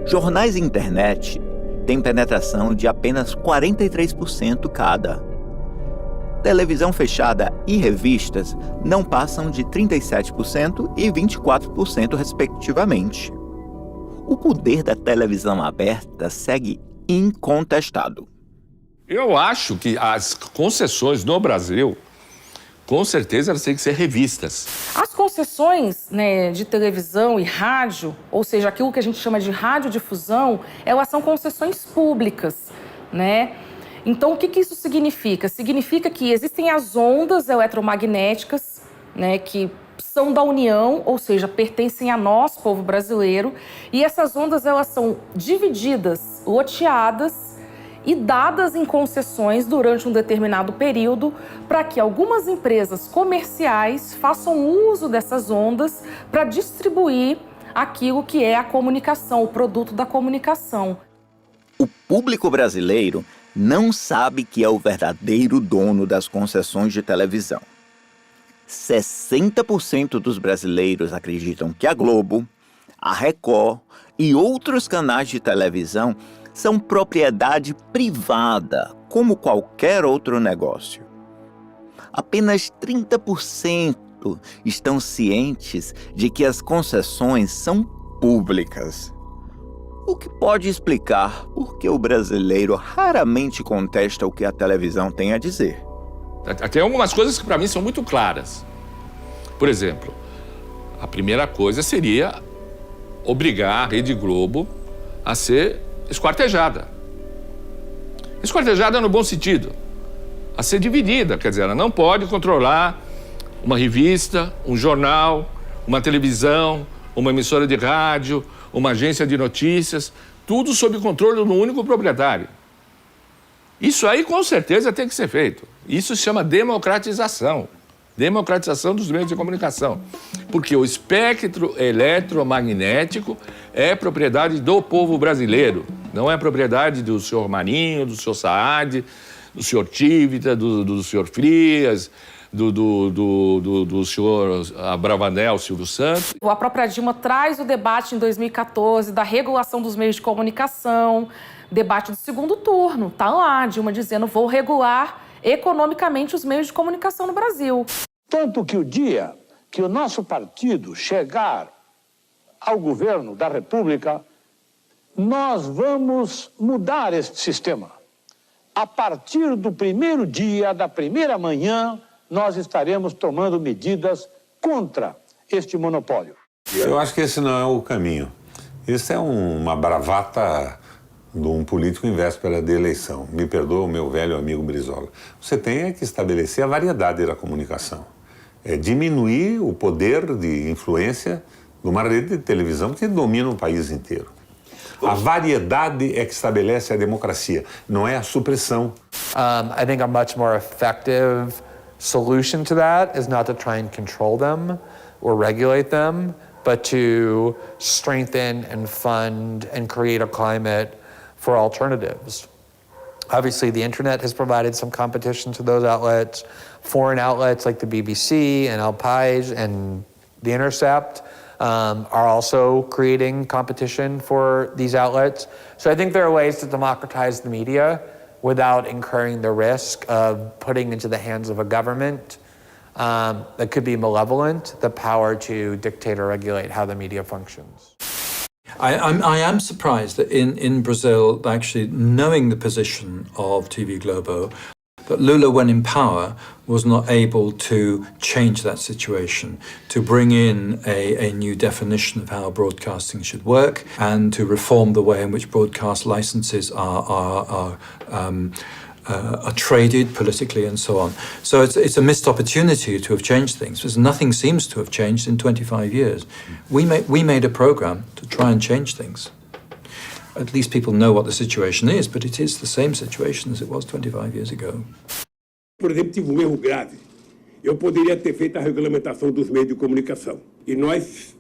Jornais e internet têm penetração de apenas 43% cada. Televisão fechada e revistas não passam de 37% e 24%, respectivamente. O poder da televisão aberta segue incontestado. Eu acho que as concessões no Brasil, com certeza, elas têm que ser revistas. As concessões, né, de televisão e rádio, ou seja, aquilo que a gente chama de radiodifusão, elas são concessões públicas, né? Então, o que isso significa? Significa que existem as ondas eletromagnéticas, né, que são da União, ou seja, pertencem a nós, povo brasileiro, e essas ondas elas são divididas, loteadas e dadas em concessões durante um determinado período para que algumas empresas comerciais façam uso dessas ondas para distribuir aquilo que é a comunicação, o produto da comunicação. O público brasileiro não sabe que é o verdadeiro dono das concessões de televisão. 60% dos brasileiros acreditam que a Globo, a Record e outros canais de televisão são propriedade privada, como qualquer outro negócio. Apenas 30% estão cientes de que as concessões são públicas. O que pode explicar por que o brasileiro raramente contesta o que a televisão tem a dizer. Tem algumas coisas que para mim são muito claras. Por exemplo, a primeira coisa seria obrigar a Rede Globo a ser esquartejada. Esquartejada no bom sentido. A ser dividida, quer dizer, ela não pode controlar uma revista, um jornal, uma televisão, uma emissora de rádio, uma agência de notícias, tudo sob controle de um único proprietário. Isso aí, com certeza, tem que ser feito. Isso se chama democratização. Democratização dos meios de comunicação. Porque o espectro eletromagnético é propriedade do povo brasileiro. Não é propriedade do senhor Marinho, do senhor Saad, do senhor Tivita, do senhor Frias, do senhor Abravanel Silvio Santos. A própria Dilma traz o debate em 2014 da regulação dos meios de comunicação, debate do segundo turno. Tá lá, a Dilma dizendo, vou regular economicamente os meios de comunicação no Brasil. Tanto que o dia que o nosso partido chegar ao governo da República, nós vamos mudar esse sistema. A partir do primeiro dia, da primeira manhã, nós estaremos tomando medidas contra este monopólio. Eu acho que esse não é o caminho. Isso é uma bravata de um político em véspera de eleição. Me perdoa o meu velho amigo Brizola. Você tem que estabelecer a variedade da comunicação. Diminuir o poder de influência de uma rede de televisão que domina o país inteiro. A variedade é que estabelece a democracia, não é a supressão. I think a much more effective solution to that is not to try and control them, or regulate them, but to strengthen and fund and create a climate for alternatives. Obviously, the internet has provided some competition to those outlets. Foreign outlets like the BBC and El País and The Intercept are also creating competition for these outlets. So I think there are ways to democratize the media without incurring the risk of putting into the hands of a government that could be malevolent the power to dictate or regulate how the media functions. I am surprised that in Brazil, actually knowing the position of TV Globo, that Lula, when in power, was not able to change that situation, to bring in a new definition of how broadcasting should work and to reform the way in which broadcast licenses are traded politically and so on. So it's a missed opportunity to have changed things, because nothing seems to have changed in 25 years. We made a program to try and change things. At least people know what the situation is, but it is the same situation as it was 25 years ago. Por exemplo, tive um erro grave. Eu poderia ter feito a regulamentação dos meios de comunicação. E nós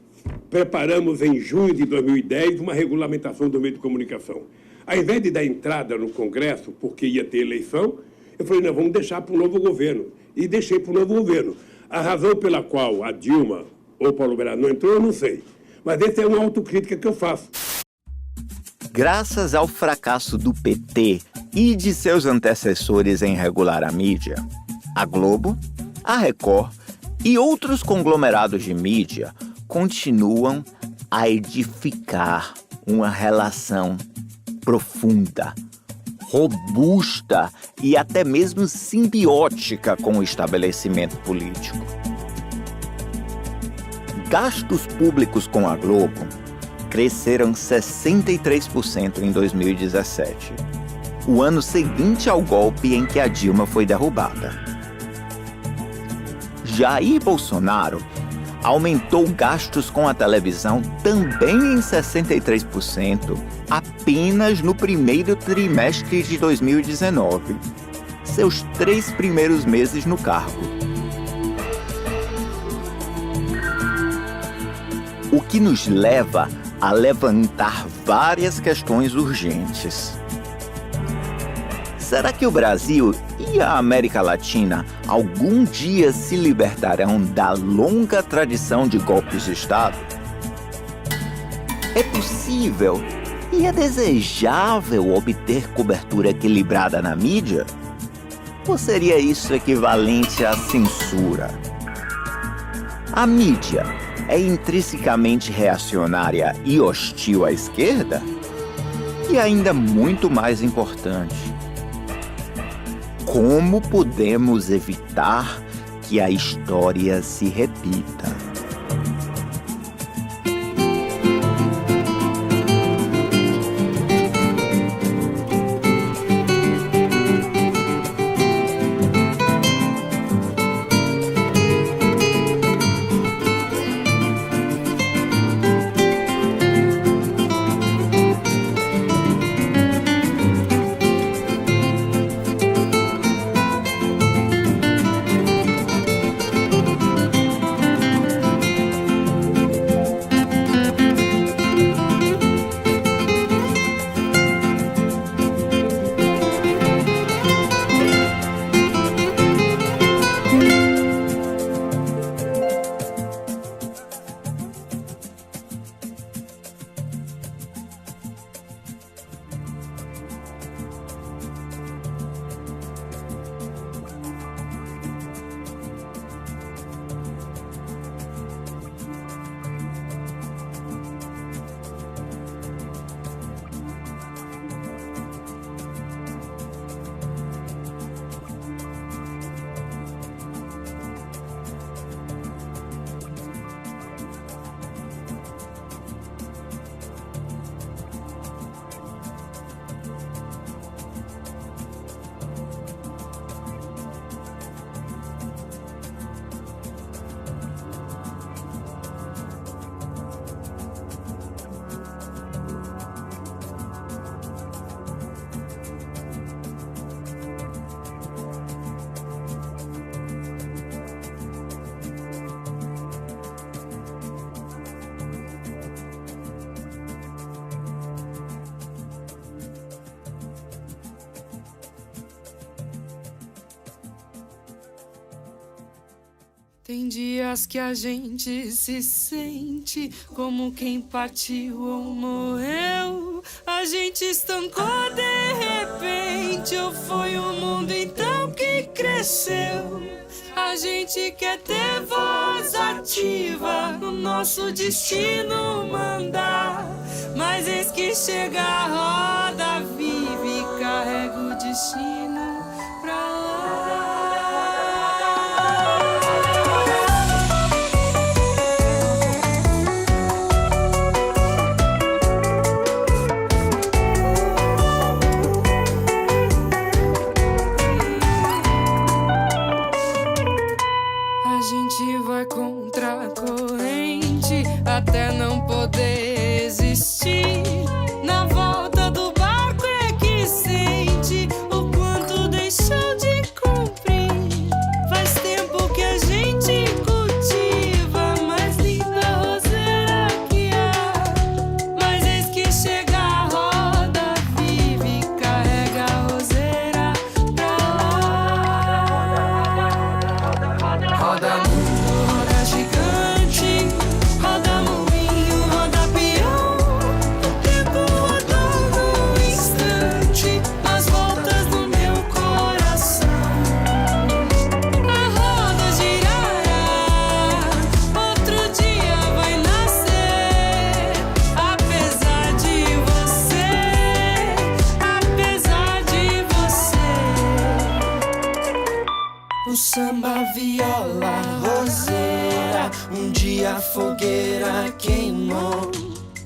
preparamos em junho de 2010 uma regulamentação do meio de comunicação. Ao invés de dar entrada no Congresso, porque ia ter eleição, eu falei, não, vamos deixar para o novo governo. E deixei para o novo governo. A razão pela qual a Dilma ou Paulo Berardo não entrou, eu não sei. Mas essa é uma autocrítica que eu faço. Graças ao fracasso do PT e de seus antecessores em regular a mídia, a Globo, a Record e outros conglomerados de mídia continuam a edificar uma relação profunda, robusta e até mesmo simbiótica com o estabelecimento político. Gastos públicos com a Globo cresceram 63% em 2017, o ano seguinte ao golpe em que a Dilma foi derrubada. Jair Bolsonaro aumentou gastos com a televisão também em 63%, apenas no primeiro trimestre de 2019, seus 3 primeiros meses no cargo. O que nos leva a levantar várias questões urgentes. Será que o Brasil e a América Latina algum dia se libertarão da longa tradição de golpes de Estado? É possível e é desejável obter cobertura equilibrada na mídia? Ou seria isso equivalente à censura? A mídia é intrinsecamente reacionária e hostil à esquerda? E ainda muito mais importante, como podemos evitar que a história se repita? Tem dias que a gente se sente como quem partiu ou morreu. A gente estancou de repente, ou foi o mundo então que cresceu? A gente quer ter voz ativa, o nosso destino mandar. Mas eis que chega a roda viva e carrega o destino pra lá. A gente vai contra a corrente até não poder existir. Na volta do barco é que sente o quanto deixou de cumprir. Faz tempo que a gente cultiva a mais linda roseira que há. Mas eis que chega a roda viva e carrega a roseira pra lá. Roda mundo, roda gigante, roda moinho, roda peão. O tempo rodou num instante, nas voltas do meu coração. A roda girará, outro dia vai nascer. Apesar de você, apesar de você. O samba, viola, roseira, um dia a fogueira queimou.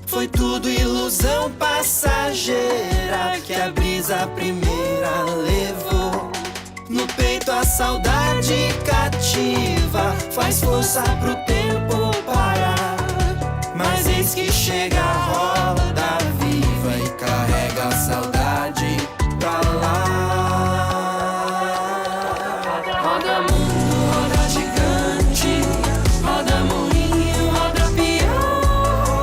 Foi tudo ilusão passageira que a brisa primeira levou. No peito a saudade cativa faz força pro tempo parar. Mas eis que chega a roda viva e carrega a saudade pra lá. Roda mundo, roda gigante, roda moinho, roda peão.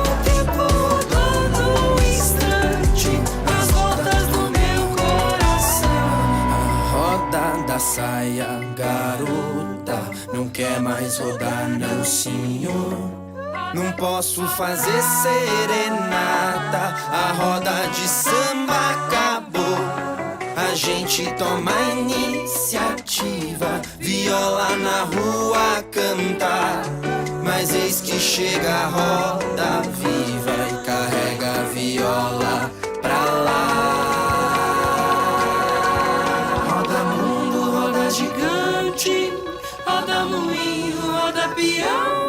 O tempo rodou num instante, nas voltas do meu coração. A roda da saia, garota, não quer mais rodar não, senhor. Não posso fazer serenata, a roda de samba acabou. A gente toma a iniciativa, viola na rua cantar. Mas eis que chega a roda viva e carrega a viola pra lá. Roda mundo, roda gigante, roda moinho, roda peão.